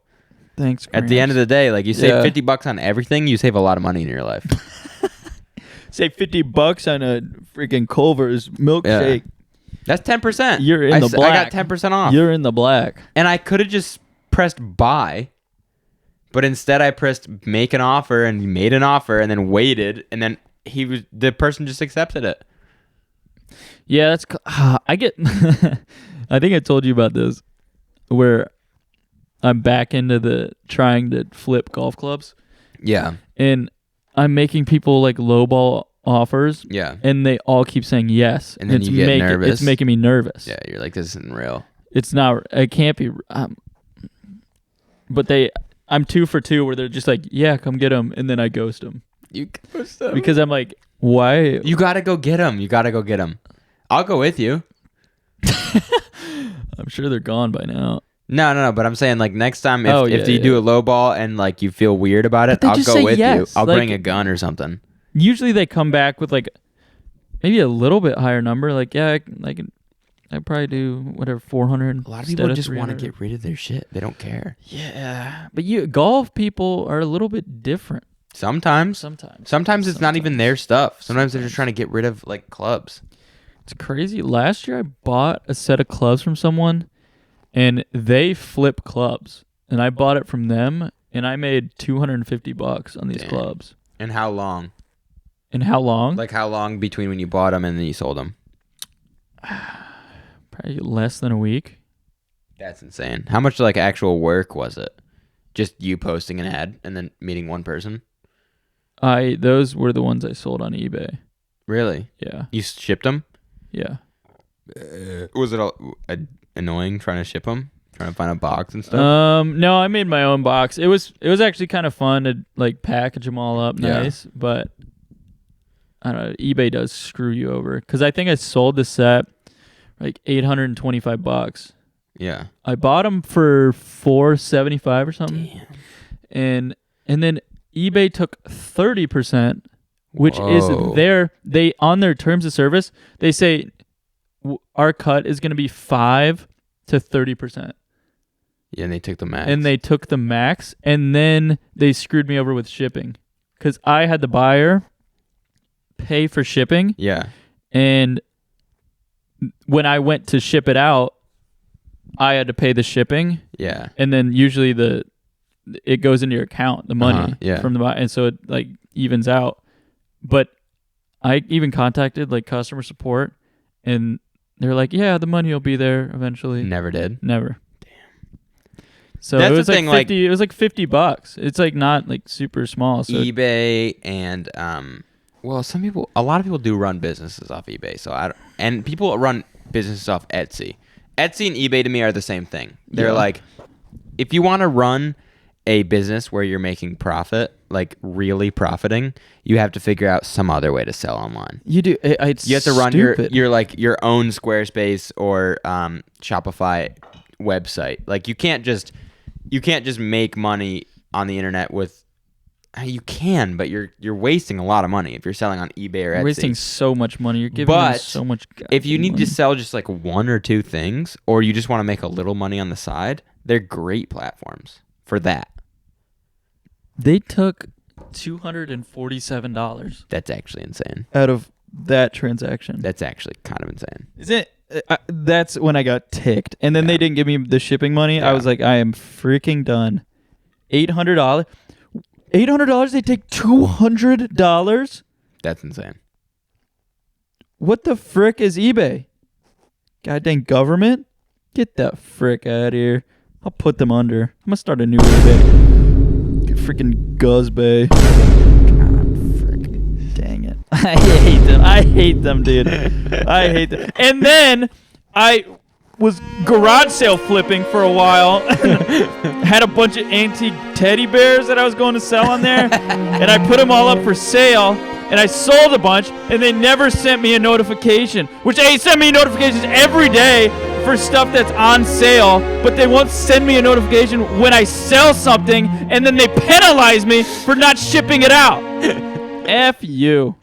Thanks, Gramps. At the end of the day, like you save $50 on everything, you save a lot of money in your life. Save $50 on a freaking Culver's milkshake. Yeah. That's 10%. You're in the black. I got 10% off. You're in the black. And I could have just pressed buy, but instead I pressed make an offer and he made an offer and then waited and then the person just accepted it. Yeah, that's I get I think I told you about this where I'm back into the trying to flip golf clubs. Yeah. And I'm making people like lowball offers. Yeah. And they all keep saying yes. And then you get nervous. It's making me nervous. Yeah, you're like, this isn't real. It's not. It can't be. But I'm 2 for 2 where they're just like, yeah, come get them. And then I ghost them. You ghost them? Because I'm like, why? You got to go get them. I'll go with you. I'm sure they're gone by now. No. But I'm saying like next time if you do a low ball and like you feel weird about it, I'll go with you. I'll bring a gun or something. Usually they come back with like maybe a little bit higher number. Like, yeah, I probably do whatever 400. A lot of people just want to get rid of their shit. They don't care. Yeah, but golf people are a little bit different. Sometimes it's not even their stuff. Sometimes they're just trying to get rid of like clubs. It's crazy. Last year I bought a set of clubs from someone and they flip clubs and I bought it from them and I made $250 on these clubs. And how long? Like how long between when you bought them and then you sold them? Probably less than a week. That's insane. How much like actual work was it? Just you posting an ad and then meeting one person? Those were the ones I sold on eBay. Really? Yeah. You shipped them? Yeah. Was it annoying trying to ship them? Trying to find a box and stuff? No, I made my own box. It was actually kind of fun to like package them all up nice, but I don't know, eBay does screw you over cuz I think I sold the set like $825. Yeah. I bought them for $475 or something. Damn. And then eBay took 30%, which is they on their terms of service, they say our cut is going to be 5 to 30%. Yeah, and they took the max. And then they screwed me over with shipping cuz I had the buyer pay for shipping. Yeah. And when I went to ship it out, I had to pay the shipping. Yeah. And then usually it goes into your account, the money from the buy, and so it like evens out. But I even contacted like customer support And they're like, yeah, the money will be there eventually. Never did. Never. Damn. So That's it was the like thing, 50. It was like $50. It's like not like super small. So eBay and well, a lot of people do run businesses off eBay. So and people run businesses off Etsy. Etsy and eBay to me are the same thing. They're like, if you want to run a business where you're making profit, like really profiting, you have to figure out some other way to sell online. You do. You have to run your like your own Squarespace or Shopify website. Like you can't just make money on the internet with. You can, but you're wasting a lot of money if you're selling on eBay or Etsy. You're wasting so much money. You're giving them so much. If you need money. to sell just like one or two things, or you just want to make a little money on the side, they're great platforms for that. They took $247. That's actually insane. Out of that transaction. That's actually kind of insane. Is it? That's when I got ticked. And then they didn't give me the shipping money. Yeah. I was like, I am freaking done. $800. $800? They take $200? That's insane. What the frick is eBay? Goddamn government? Get that frick out of here. I'll put them under. I'm going to start a new eBay. Get freaking Guzbay. God, frick. Dang it. I hate them. I hate them, dude. I hate them. And then I was garage sale flipping for a while. Had a bunch of antique teddy bears that I was going to sell on there. And I put them all up for sale. And I sold a bunch. And they never sent me a notification. Which they send me notifications every day for stuff that's on sale. But they won't send me a notification when I sell something. And then they penalize me for not shipping it out. F you.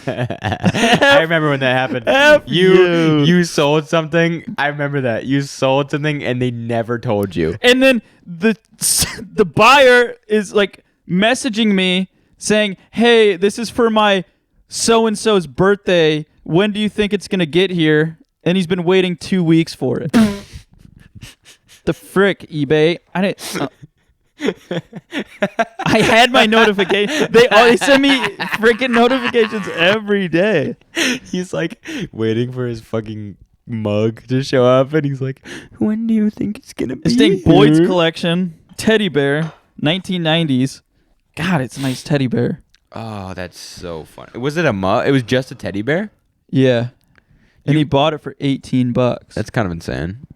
I remember when that happened. You sold something. I remember that. You sold something and they never told you. And then the buyer is like messaging me saying, "Hey, this is for my so-and-so's birthday. When do you think it's going to get here?" And he's been waiting 2 weeks for it. The frick, eBay. I didn't... I had my notification. They send me freaking notifications every day. He's like waiting for his fucking mug to show up, and he's like, "When do you think it's gonna be?" This thing, Boyd's collection teddy bear, 1990s. God, it's a nice teddy bear. Oh, that's so funny. Was it a mug? It was just a teddy bear. Yeah, and he bought it for $18. That's kind of insane.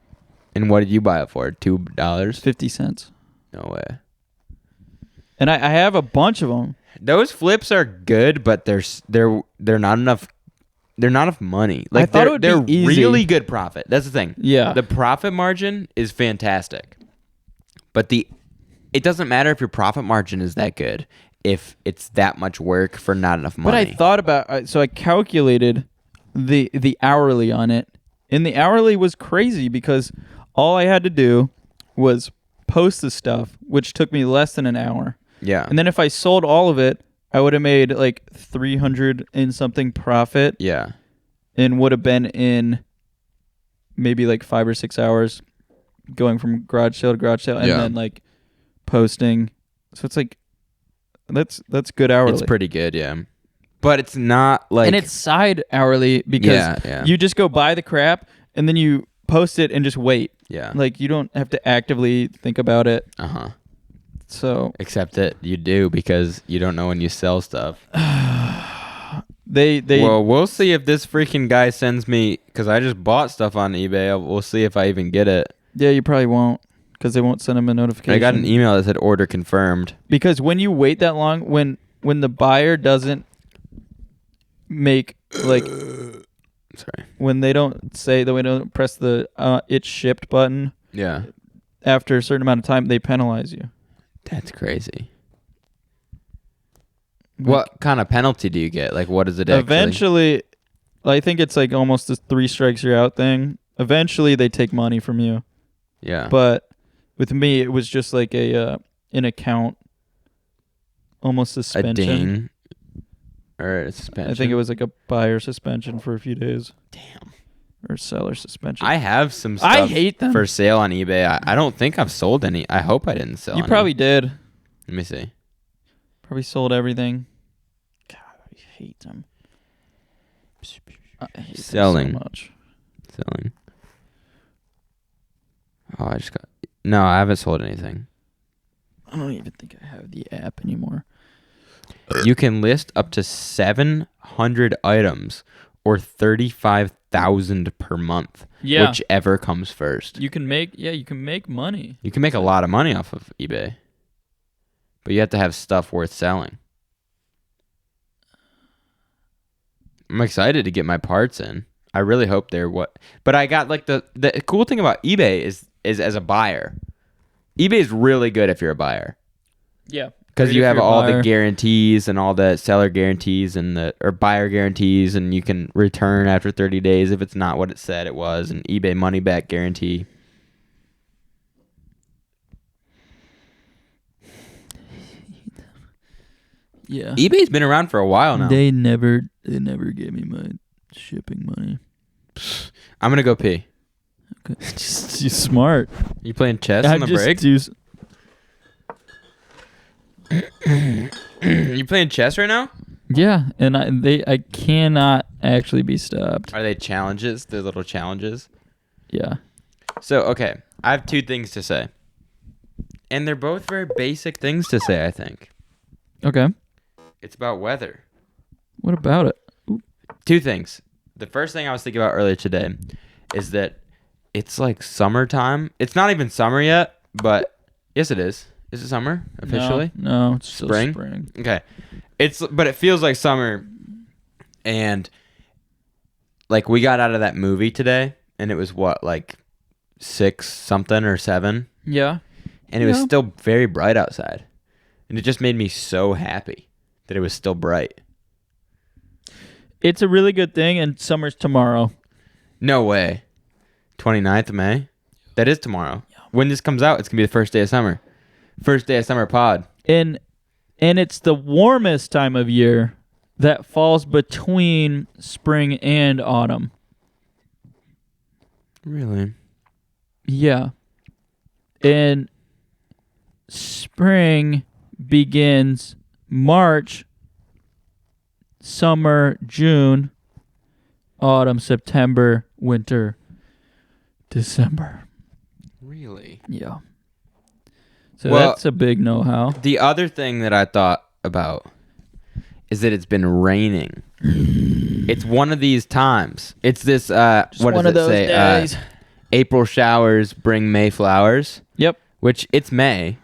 And what did you buy it for? $2? 50 cents. No way. And I have a bunch of them. Those flips are good, but they're not enough. They're not enough money. Like I thought it would they're be easy. Really good profit. That's the thing. Yeah. The profit margin is fantastic, but it doesn't matter if your profit margin is that good if it's that much work for not enough money. But I thought about so I calculated the hourly on it, and the hourly was crazy because all I had to do was post the stuff, which took me less than an hour. Yeah. And then if I sold all of it, I would have made like 300 and something profit. Yeah. And would have been in maybe like 5 or 6 hours going from garage sale to garage sale and then like posting. So it's like that's good hourly. It's pretty good, yeah. But it's not like... And it's side hourly because you just go buy the crap and then you post it and just wait. Yeah. Like you don't have to actively think about it. Uh-huh. So... Except that you do because you don't know when you sell stuff. They Well, we'll see if this freaking guy sends me... Because I just bought stuff on eBay. We'll see if I even get it. Yeah, you probably won't because they won't send him a notification. I got an email that said order confirmed. Because when you wait that long, when the buyer doesn't make like... Sorry. When they don't say that we don't press the "it's shipped" button, after a certain amount of time, they penalize you. That's crazy. What kind of penalty do you get? Like, what is it actually? Eventually, I think it's like almost a 3 strikes you're out thing. Eventually, they take money from you. Yeah. But with me, it was just like an account, almost suspension. A ding. Or a suspension. I think it was like a buyer suspension for a few days. Damn. Or seller suspension. I have some stuff I hate them. for sale on eBay. I don't think I've sold any. I hope I didn't sell You any. probably did. Let me see. Probably sold everything. God, I hate them. I hate Selling. them so much. Selling. Oh, No, I haven't sold anything. I don't even think I have the app anymore. You can list up to 700 items or 35,000 per month. Yeah. Whichever comes first. You can make money. You can make a lot of money off of eBay. But you have to have stuff worth selling. I'm excited to get my parts in. I really hope they're but I got like the cool thing about eBay is as a buyer. eBay is really good if you're a buyer. Yeah. Because you have all the guarantees and all the seller guarantees or buyer guarantees, and you can return after 30 days if it's not what it said it was, and eBay money back guarantee. Yeah. eBay's been around for a while now. They never gave me my shipping money. I'm gonna go pee. Okay. Just you smart. You playing chess on the break? You playing chess right now? Yeah, and I cannot actually be stopped. Are they challenges? They're little challenges? Yeah. So, okay. I have two things to say. And they're both very basic things to say, I think. Okay. It's about weather. What about it? Ooh. Two things. The first thing I was thinking about earlier today is that it's like summertime. It's not even summer yet, but yes, it is. Is it summer officially? No, it's still spring. Okay. But it feels like summer, and like we got out of that movie today, and it was what, like 6 something or 7? Yeah. And it was still very bright outside, and it just made me so happy that it was still bright. It's a really good thing, and summer's tomorrow. No way. 29th of May? That is tomorrow. When this comes out, it's going to be the first day of summer. First day of summer pod. And it's the warmest time of year that falls between spring and autumn. Really? Yeah. And spring begins March, summer, June, autumn, September, winter, December. Really? Yeah. So that's a big know-how. The other thing that I thought about is that it's been raining. It's one of these times. It's this, what does it say? Days. April showers bring May flowers. Yep. Which it's May,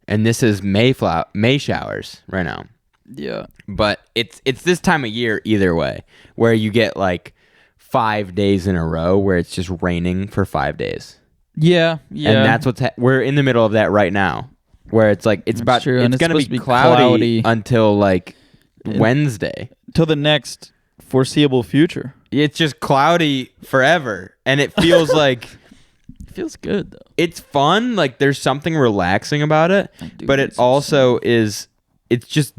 and this is May showers right now. Yeah. But it's this time of year either way, where you get like 5 days in a row where it's just raining for 5 days. Yeah. And that's we're in the middle of that right now, where it's like it's going to be cloudy until like Wednesday. Till the next foreseeable future. It's just cloudy forever, and it feels like it feels good though. It's fun, like there's something relaxing about it, but it also is it's just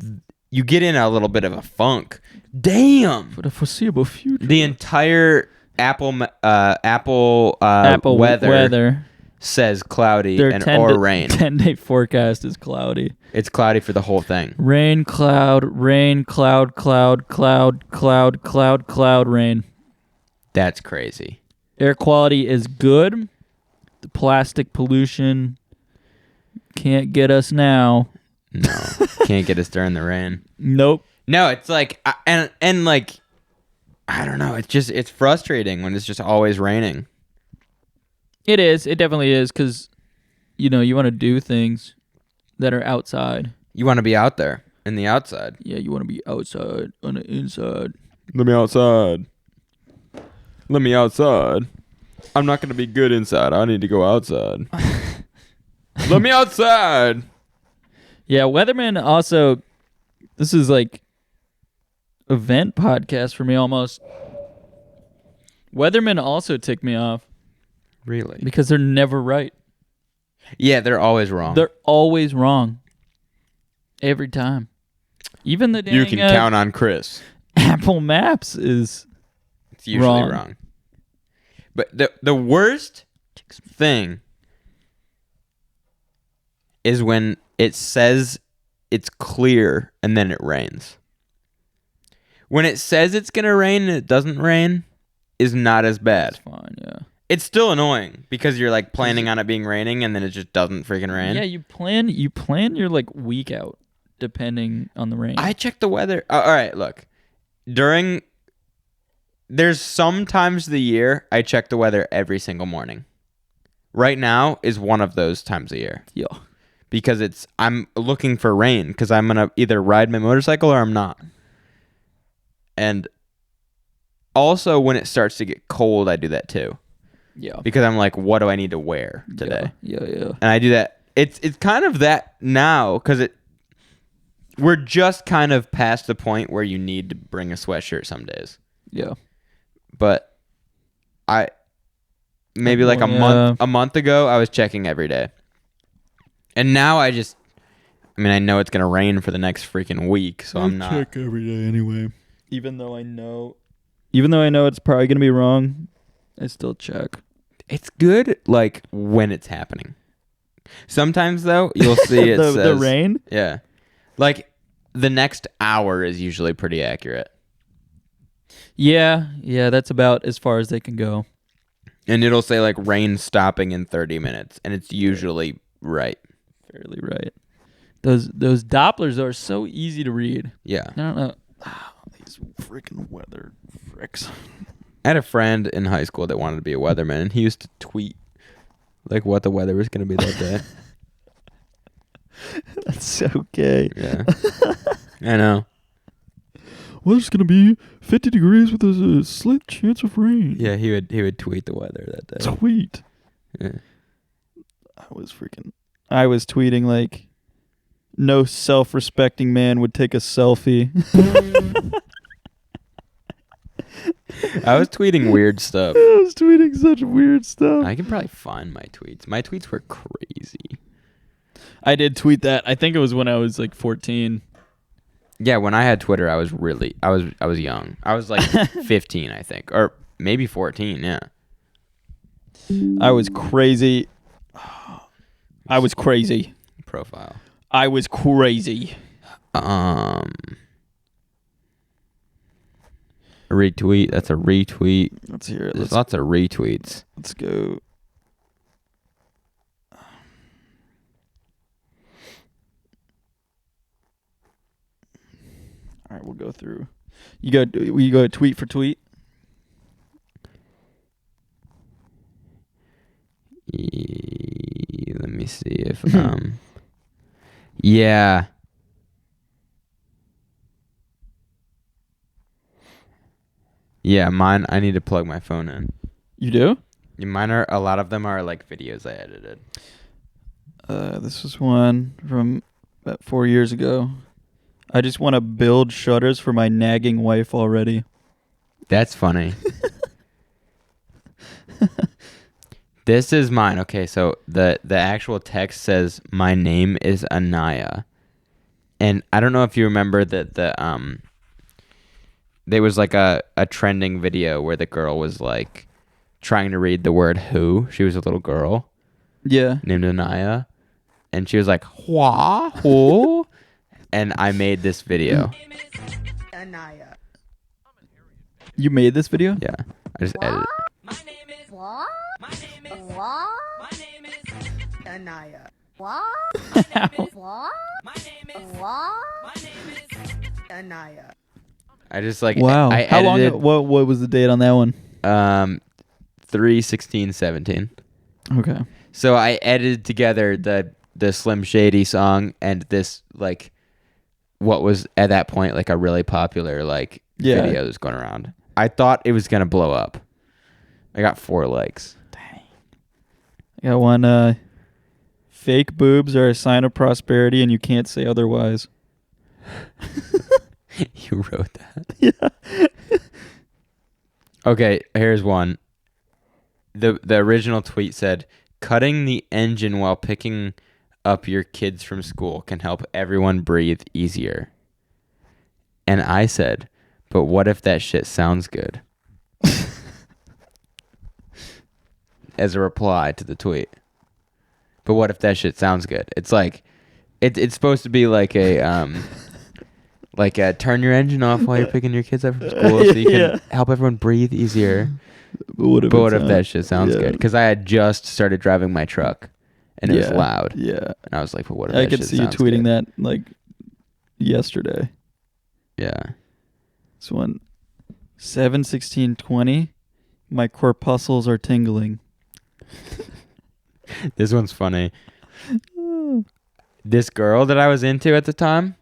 you get in a little bit of a funk. Damn. For the foreseeable future. The entire Apple weather says cloudy or rain. 10-day forecast is cloudy. It's cloudy for the whole thing. Rain, cloud, rain, cloud, cloud, cloud, cloud, cloud, cloud, rain. That's crazy. Air quality is good. The plastic pollution can't get us now. No, can't get us during the rain. Nope. No, it's like and like I don't know. It's frustrating when it's just always raining. It is. It definitely is because, you want to do things that are outside. You want to be out there in the outside. Yeah, you want to be outside on the inside. Let me outside. Let me outside. I'm not going to be good inside. I need to go outside. Let me outside. Yeah, Weatherman also, this is like event podcast for me almost. Weathermen also tick me off. Really? Because they're never right. Yeah, they're always wrong. They're always wrong. Every time. Even the dang, you can count on Chris. Apple Maps is it's usually wrong. But the worst thing is when it says it's clear and then it rains. when it says it's gonna rain and it doesn't rain is not as bad. It's fine, yeah. It's still annoying because you're like planning on it being raining and then it just doesn't freaking rain. Yeah, you plan your like week out depending on the rain. I check the weather. All right, look. There's some times of the year I check the weather every single morning. Right now is one of those times of year. Yeah. Because I'm looking for rain because I'm gonna either ride my motorcycle or I'm not. And also when it starts to get cold, I do that too. Yeah. Because I'm like, what do I need to wear today? Yeah. And I do that. It's kind of that now because we're just kind of past the point where you need to bring a sweatshirt some days. Yeah. But maybe like a month ago, I was checking every day. And now I know it's going to rain for the next freaking week, so I'm not. Check every day anyway. Even though I know it's probably going to be wrong, I still check. It's good like when it's happening. Sometimes though, you'll see it says the rain? Yeah. Like the next hour is usually pretty accurate. Yeah, that's about as far as they can go. And it'll say like rain stopping in 30 minutes and it's usually right. Fairly right. Those Dopplers are so easy to read. Yeah. I don't know. These freaking weather fricks. I had a friend in high school that wanted to be a weatherman, and he used to tweet like what the weather was going to be that day. That's so gay. Yeah. I know. Well, it's going to be 50 degrees with a slight chance of rain. Yeah, he would tweet the weather that day. Tweet. Yeah. I was tweeting like no self-respecting man would take a selfie. I was tweeting weird stuff. I was tweeting such weird stuff. I can probably find my tweets. My tweets were crazy. I did tweet that. I think it was when I was like 14. Yeah, when I had Twitter, I was young. I was like 15, I think, or maybe 14. Yeah. I was crazy. Profile. I was crazy. Retweet. That's a retweet. Let's hear it. There's lots of retweets. Let's go. All right, we'll go through. We go tweet for tweet. Let me see if yeah. Yeah, mine. I need to plug my phone in. You do? Yeah, mine are. A lot of them are like videos I edited. This was one from about 4 years ago. I just want to build shutters for my nagging wife already. That's funny. This is mine. Okay, so the actual text says, "My name is Anaya," and I don't know if you remember that there was like a trending video where the girl was like trying to read the word "who." She was a little girl. Yeah. Named Anaya, and she was like "Hua who," and I made this video. Anaya. You made this video? Yeah, I just edited. My name is what? My name is what? My name is Anaya. What? My name is what? My name is what? My name is Anaya. I just like wow. I How long? edited, What was the date on that one? 3/16/17. Okay. So I edited together the Slim Shady song and this like what was at that point like a really popular like video that was going around. I thought it was gonna blow up. I got 4 likes. Dang. I got one. Fake boobs are a sign of prosperity, and you can't say otherwise. You wrote that? Yeah. Okay, here's one. The original tweet said, "Cutting the engine while picking up your kids from school can help everyone breathe easier." And I said, "But what if that shit sounds good?" As a reply to the tweet. But what if that shit sounds good? It's like it's supposed to be like a Like, turn your engine off while you're picking your kids up from school so you can help everyone breathe easier. But what if that shit sounds good? Because I had just started driving my truck, and it was loud. Yeah. And I was like, but what if I that could shit see you sounds tweeting good? that, like, yesterday. Yeah. This one, 7/16/20. My corpuscles are tingling. This one's funny. This girl that I was into at the time,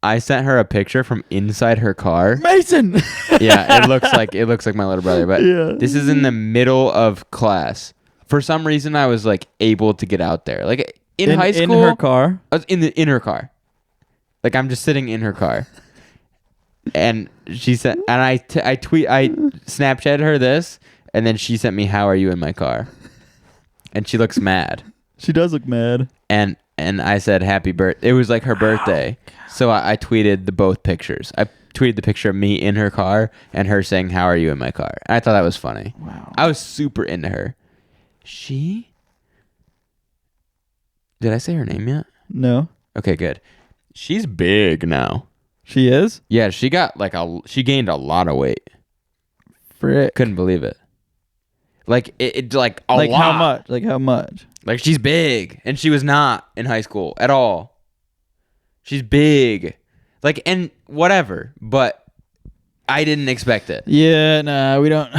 I sent her a picture from inside her car. Mason. Yeah, it looks like my little brother, but this is in the middle of class. For some reason, I was like able to get out there. Like in high school, in her car. I was in her car. Like I'm just sitting in her car, and she said, and I Snapchatted her this, and then she sent me, "How are you in my car?" And she looks mad. She does look mad. And I said, "Happy birthday." It was like her birthday. So I tweeted both pictures. I tweeted the picture of me in her car and her saying, "How are you in my car?" And I thought that was funny. Wow. I was super into her. Did I say her name yet? No. Okay, good. She's big now. She is? Yeah, she got she gained a lot of weight. Frick. Couldn't believe it. Like it like a lot. How much? Like how much? Like she's big, and she was not in high school at all. She's big, like, and whatever, but I didn't expect it. Yeah, nah, we don't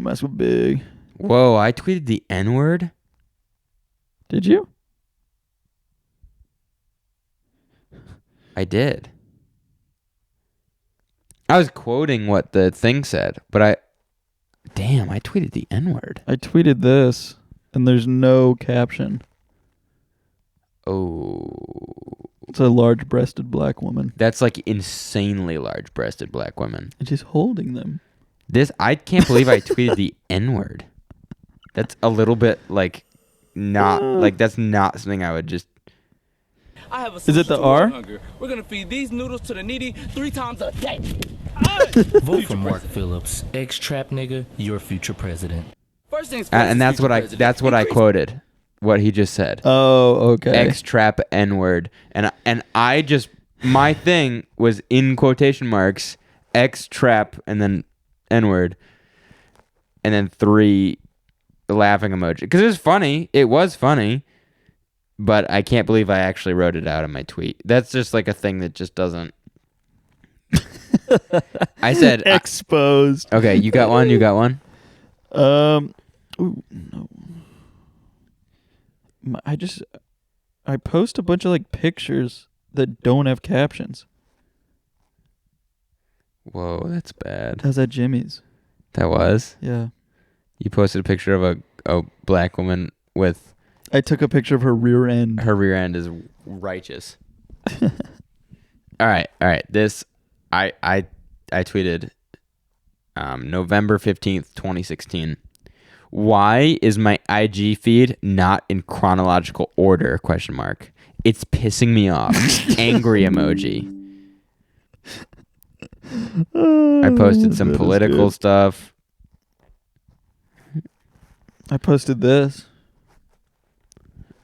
mess with big. Whoa, I tweeted the N-word. Did you? I did. I was quoting what the thing said, but I tweeted the N-word. I tweeted this, and there's no caption. Oh. It's a large-breasted black woman. That's like insanely large-breasted black women. And she's holding them. I can't believe I tweeted the N-word. That's a little bit like that's not something I would just. I have a Is it the R? Hunger. We're gonna feed these noodles to the needy 3 times a day. Vote for Mark Phillips, ex-trap nigga, your future president. First things first. And that's what I quoted. What he just said. Oh, okay. Ex-trap N-word. And I just, my thing was in quotation marks, ex-trap and then N-word. And then 3 laughing emoji. Because it was funny. It was funny. But I can't believe I actually wrote it out in my tweet. That's just like a thing that just doesn't. I said. Exposed. Okay, you got one? You got one? Ooh, no. I post a bunch of like pictures that don't have captions. Whoa, that's bad. How's that Jimmy's? That was? Yeah. You posted a picture of a black woman with I took a picture of her rear end. her rear end is righteous. All right. This I tweeted November 15th, 2016. Why is my IG feed not in chronological order? ? It's pissing me off. Angry emoji. I posted some political stuff. I posted this.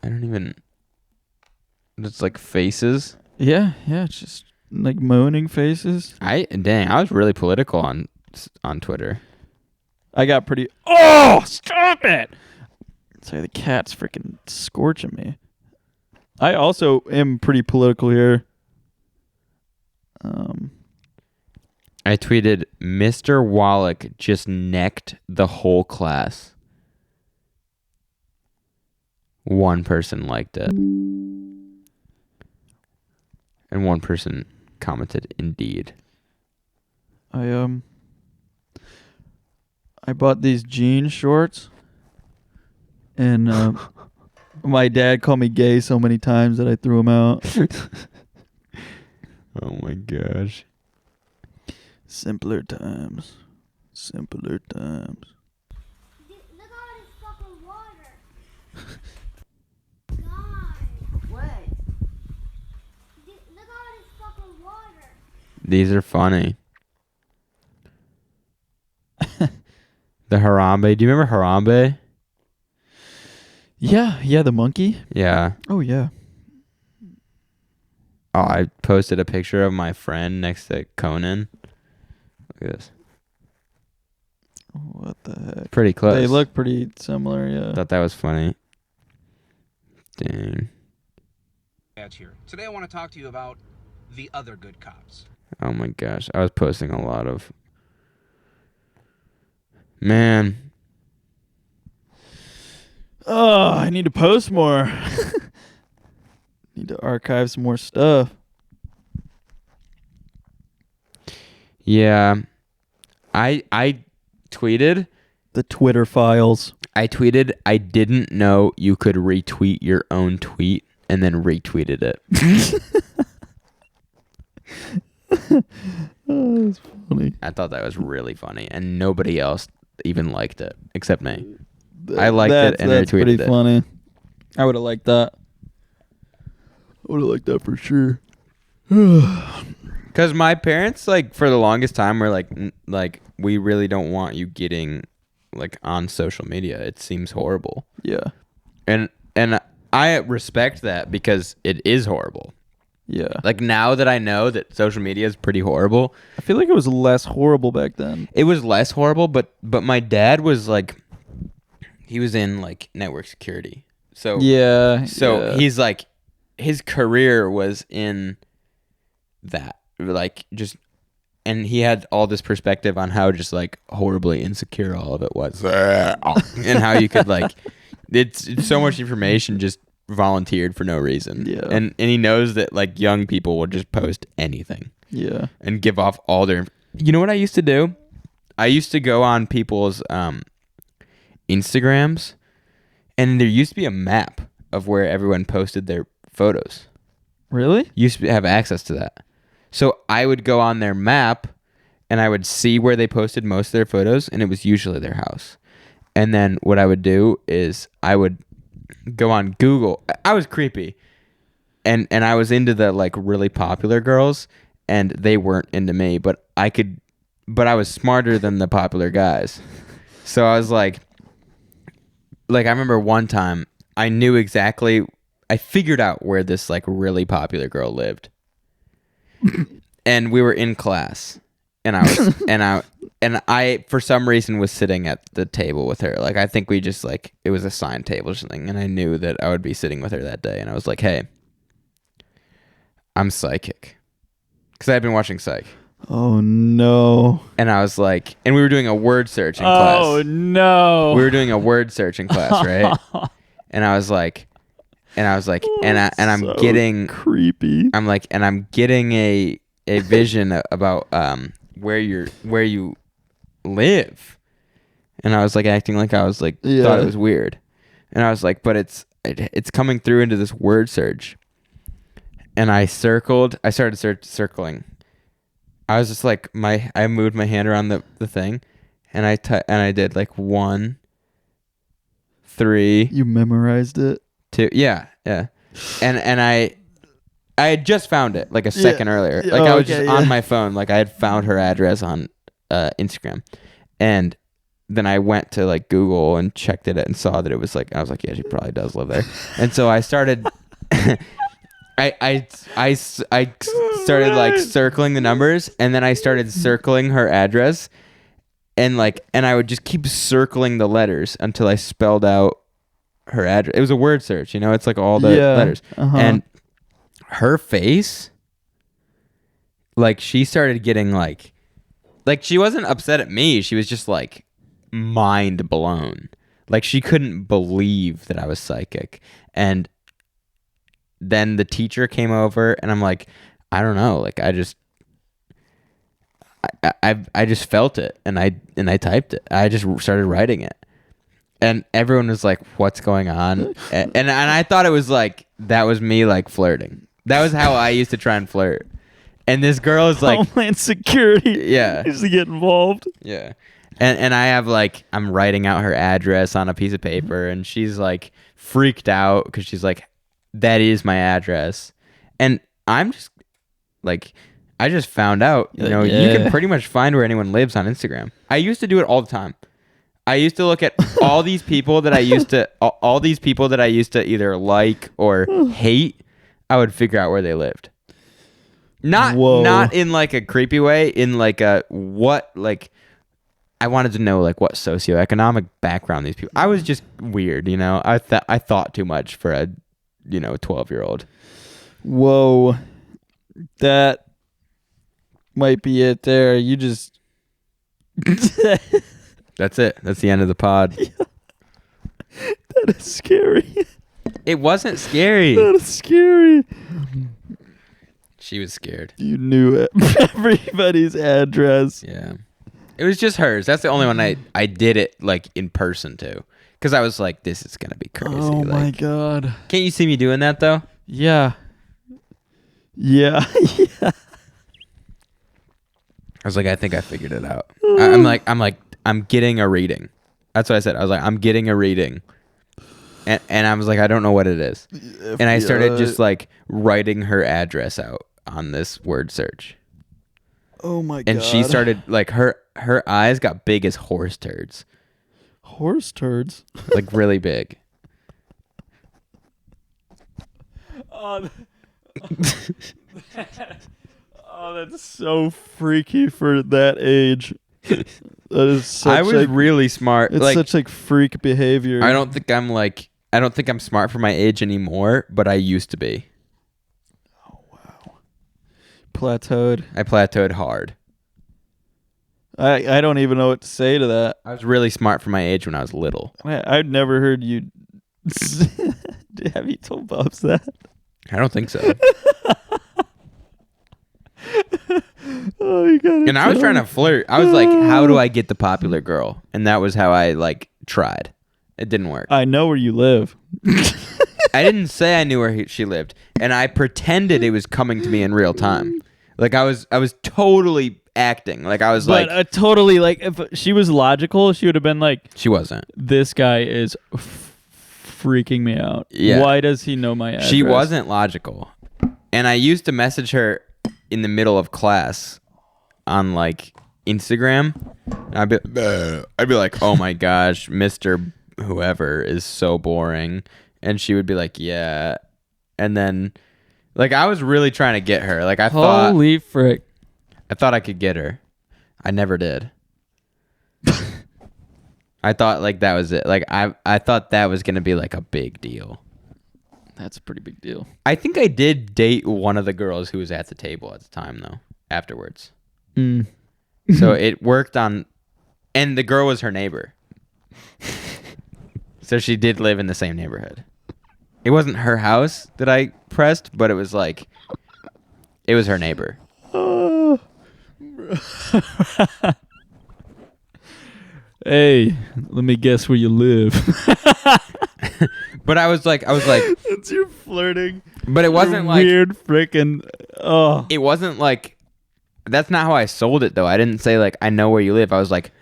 I don't even. It's like faces. Yeah, it's just like moaning faces. I was really political on Twitter. I got pretty. Oh, stop it! Sorry, the cat's freaking scorching me. I also am pretty political here. I tweeted, Mr. Wallach just necked the whole class. One person liked it. And one person commented, indeed. I bought these jean shorts, and my dad called me gay so many times that I threw them out. Oh my gosh. Simpler times. Simpler times. Look at all this fucking water. God. What? Look at all this fucking water. These are funny. The Harambe. Do you remember Harambe? Yeah, the monkey. Yeah. Oh yeah. Oh, I posted a picture of my friend next to Conan. Look at this. What the heck? Pretty close. They look pretty similar, yeah. Thought that was funny. Dang. Here. Today I want to talk to you about the other good cops. Oh my gosh. I was posting a lot of... Man. Oh, I need to post more. Need to archive some more stuff. Yeah. I tweeted... The Twitter files. I tweeted, I didn't know you could retweet your own tweet, and then retweeted it. Oh, that's funny. I thought that was really funny, and nobody else even liked it except me. I liked it and that's retweeted pretty it. funny. I would have liked that. I would have liked that for sure. Because my parents, like, for the longest time were like, we really don't want you getting, like, on social media. It seems horrible. Yeah. And I respect that because it is horrible. Yeah. Like, now that I know that social media is pretty horrible. I feel like it was less horrible back then. It was less horrible, but my dad was, like, he was in, like, network security. So yeah. He's, like, his career was in that. Like, just, and he had all this perspective on how just, like, horribly insecure all of it was. And how you could, like, it's so much information just volunteered for no reason. Yeah. And he knows that, like, young people will just post anything. Yeah. And give off all their... You know what I used to do? I used to go on people's Instagrams, and there used to be a map of where everyone posted their photos. Really? Used to have access to that. So I would go on their map, and I would see where they posted most of their photos, and it was usually their house. And then what I would do is I would go on Google. I was creepy. And I was into the, like, really popular girls, and they weren't into me, but I was smarter than the popular guys. So I was like I remember one time I figured out where this, like, really popular girl lived. And we were in class, and I for some reason was sitting at the table with her. Like, I think we just, like, it was a assigned table or something, and I knew that I would be sitting with her that day, and I was like, hey, I'm psychic. Because I had been watching Psych. Oh, no. And I was like, and we were doing a word search in class. Oh, no. We were doing a word search in class, right? And I was like, and I'm so getting creepy. I'm like, and I'm getting a vision about where you live. And I was like acting like I was like thought it was weird. And I was like, but it's coming through into this word search. And I started circling. I was just like, I moved my hand around the thing, and I did like 1, 3. You memorized it? 2. Yeah. And I had just found it like a second earlier. Like, I was just on my phone. Like, I had found her address on Instagram, and then I went to, like, Google and checked it and saw that it was like, I was like, yeah, she probably does live there. And so I started. I started, like, circling the numbers, and then I started circling her address, and I would just keep circling the letters until I spelled out her address. It was a word search, you know, it's like all the letters. And her face, like, she started getting like she wasn't upset at me. She was just, like, mind blown. Like, she couldn't believe that I was psychic. And then the teacher came over, and I'm like, I don't know, like, I just felt it, and I typed it. I just started writing it, and everyone was like, "What's going on?" And I thought it was like, that was me, like, flirting. That was how I used to try and flirt. And this girl is like, Homeland Security. Yeah, used to get involved. Yeah, and I have, like, I'm writing out her address on a piece of paper, and she's, like, freaked out because she's like, that is my address. And I'm just like, I just found out, you know, you can pretty much find where anyone lives on Instagram. I used to do it all the time. I used to look at all these people that I used to either like or hate. I would figure out where they lived. Not in like a creepy way, in like a what, like I wanted to know like what socioeconomic background these people. I was just weird, you know. I thought too much for a 12-year-old. Whoa. That might be it there. You just That's it. That's the end of the pod. That is scary. It wasn't scary. That is scary. She was scared. You knew everybody's address. Yeah. It was just hers. That's the only one I did it like in person to. Because I was like, this is going to be crazy. Oh my like, God. Can't you see me doing that though? Yeah. Yeah. Yeah. I was like, I think I figured it out. I'm getting a reading. That's what I said. I was like, I'm getting a reading. And I was like, I don't know what it is. And I started just like writing her address out on this word search. Oh my God. And she started like her eyes got big as horse turds. Horse turds? Like really big. Oh, that's so freaky for that age. That is such I was really smart. It's like, such like freak behavior. I don't think I'm smart for my age anymore, but I used to be. Oh wow. Plateaued. I plateaued hard. I don't even know what to say to that. I was really smart for my age when I was little. I've never heard you. Have you told Bubs that? I don't think so. Oh, you got it. And I was trying to flirt. I was like, how do I get the popular girl? And that was how I like tried. It didn't work. I know where you live. I didn't say I knew where she lived, and I pretended it was coming to me in real time. Like I was totally acting. Like I was But totally like if she was logical, she would have been like, she wasn't. This guy is freaking me out. Yeah. Why does he know my address? She wasn't logical. And I used to message her in the middle of class on like Instagram. And I'd be like, "Oh my gosh, Mr. Whoever is so boring." And she would be like, "Yeah." And then like I was really trying to get her. Like Holy frick. I thought I could get her. I never did. I thought like that was it. Like I thought that was going to be like a big deal. That's a pretty big deal. I think I did date one of the girls who was at the table at the time, though, afterwards. Mm. So it worked on... And the girl was her neighbor. So she did live in the same neighborhood. It wasn't her house that I pressed, but it was like... It was her neighbor. Hey, let me guess where you live. But I was like... That's your flirting. But it wasn't like... Weird freaking... Oh. It wasn't like... That's not how I sold it, though. I didn't say, like, I know where you live. I was like,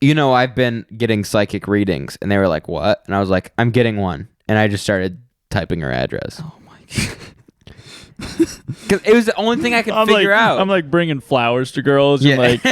you know, I've been getting psychic readings. And they were like, what? And I was like, I'm getting one. And I just started typing her address. Oh, my God. Because it was the only thing I could figure out. I'm like bringing flowers to girls and like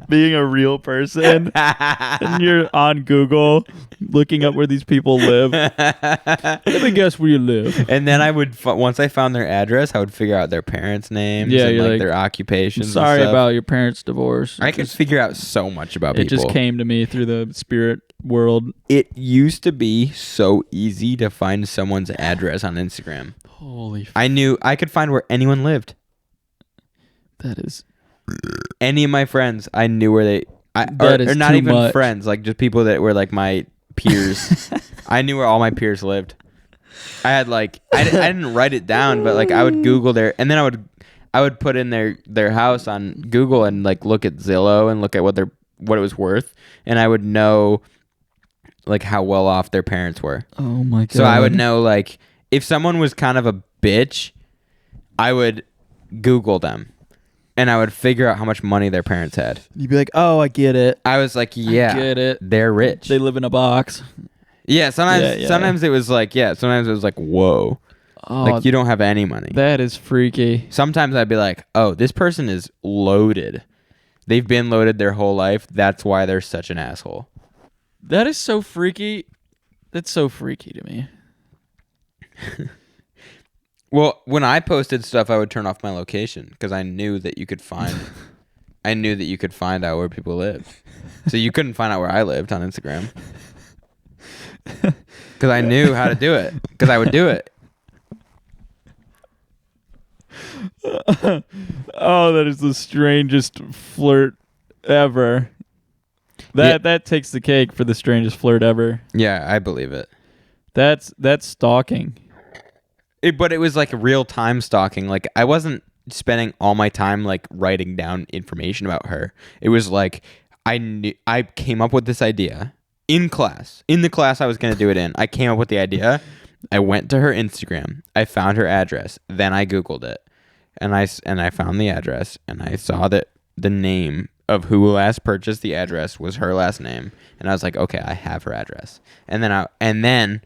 being a real person. And you're on Google looking up where these people live. Let me guess where you live. And then I would, once I found their address, I would figure out their parents' names and you're like their occupations. Sorry and stuff. about your parents' divorce. I could figure out so much about it people. It just came to me through the spirit world. It used to be so easy to find someone's address on Instagram. Holy I knew I could find where anyone lived. That is... Any of my friends, I knew where they... Is or not too even much. friends, like just people that were like my peers. I knew where all my peers lived. I had like... I didn't write it down, but like I would Google their... And then I would put in their house on Google and like look at Zillow and look at what it was worth. And I would know like how well off their parents were. Oh my God. So I would know like... If someone was kind of a bitch, I would Google them and I would figure out how much money their parents had. You'd be like, oh, I get it. I was like, yeah, I get it. They're rich. They live in a box. Yeah, sometimes it was like, sometimes it was like, whoa. Oh, like you don't have any money. That is freaky. Sometimes I'd be like, oh, this person is loaded. They've been loaded their whole life. That's why they're such an asshole. That is so freaky. That's so freaky to me. Well, when I posted stuff, I would turn off my location because I knew that you could find. I knew that you could find out where people lived, so you couldn't find out where I lived on Instagram. Because I knew how to do it. Because I would do it. Oh, that is the strangest flirt ever. That takes the cake for the strangest flirt ever. Yeah, I believe it. That's stalking. But it was like real time stalking. Like I wasn't spending all my time like writing down information about her. It was like I came up with this idea in class. In the class I was going to do it in. I came up with the idea. I went to her Instagram. I found her address. Then I Googled it. And I found the address and I saw that the name of who last purchased the address was her last name. And I was like, "Okay, I have her address." And then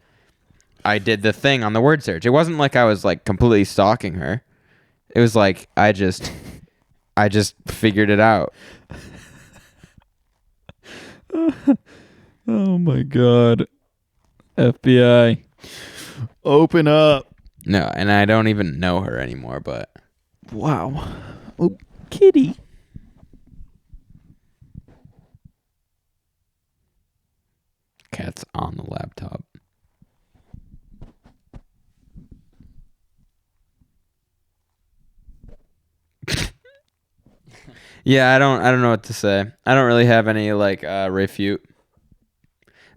I did the thing on the word search. It wasn't like I was like completely stalking her. It was like I just figured it out. Oh my god. FBI. Open up. No, and I don't even know her anymore, but Wow. Oh, kitty. cat's on the laptop. Yeah, I don't know what to say. I don't really have any like refute.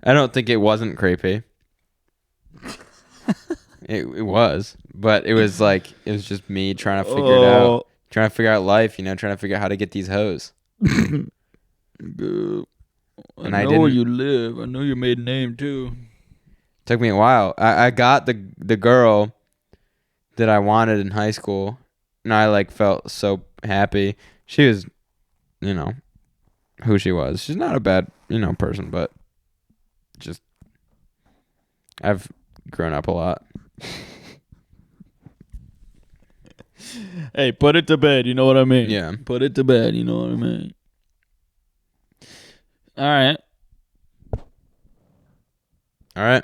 I don't think it wasn't creepy. It was, but it was like it was just me trying to figure it out, trying to figure out life, trying to figure out how to get these hoes. I And I know didn't. where you live. I know your maiden name too. Took me a while. I got the girl that I wanted in high school, and I like felt so happy. She was, who she was. She's not a bad, person, but just I've grown up a lot. Hey, put it to bed. You know what I mean? Yeah. Put it to bed. You know what I mean? All right. All right.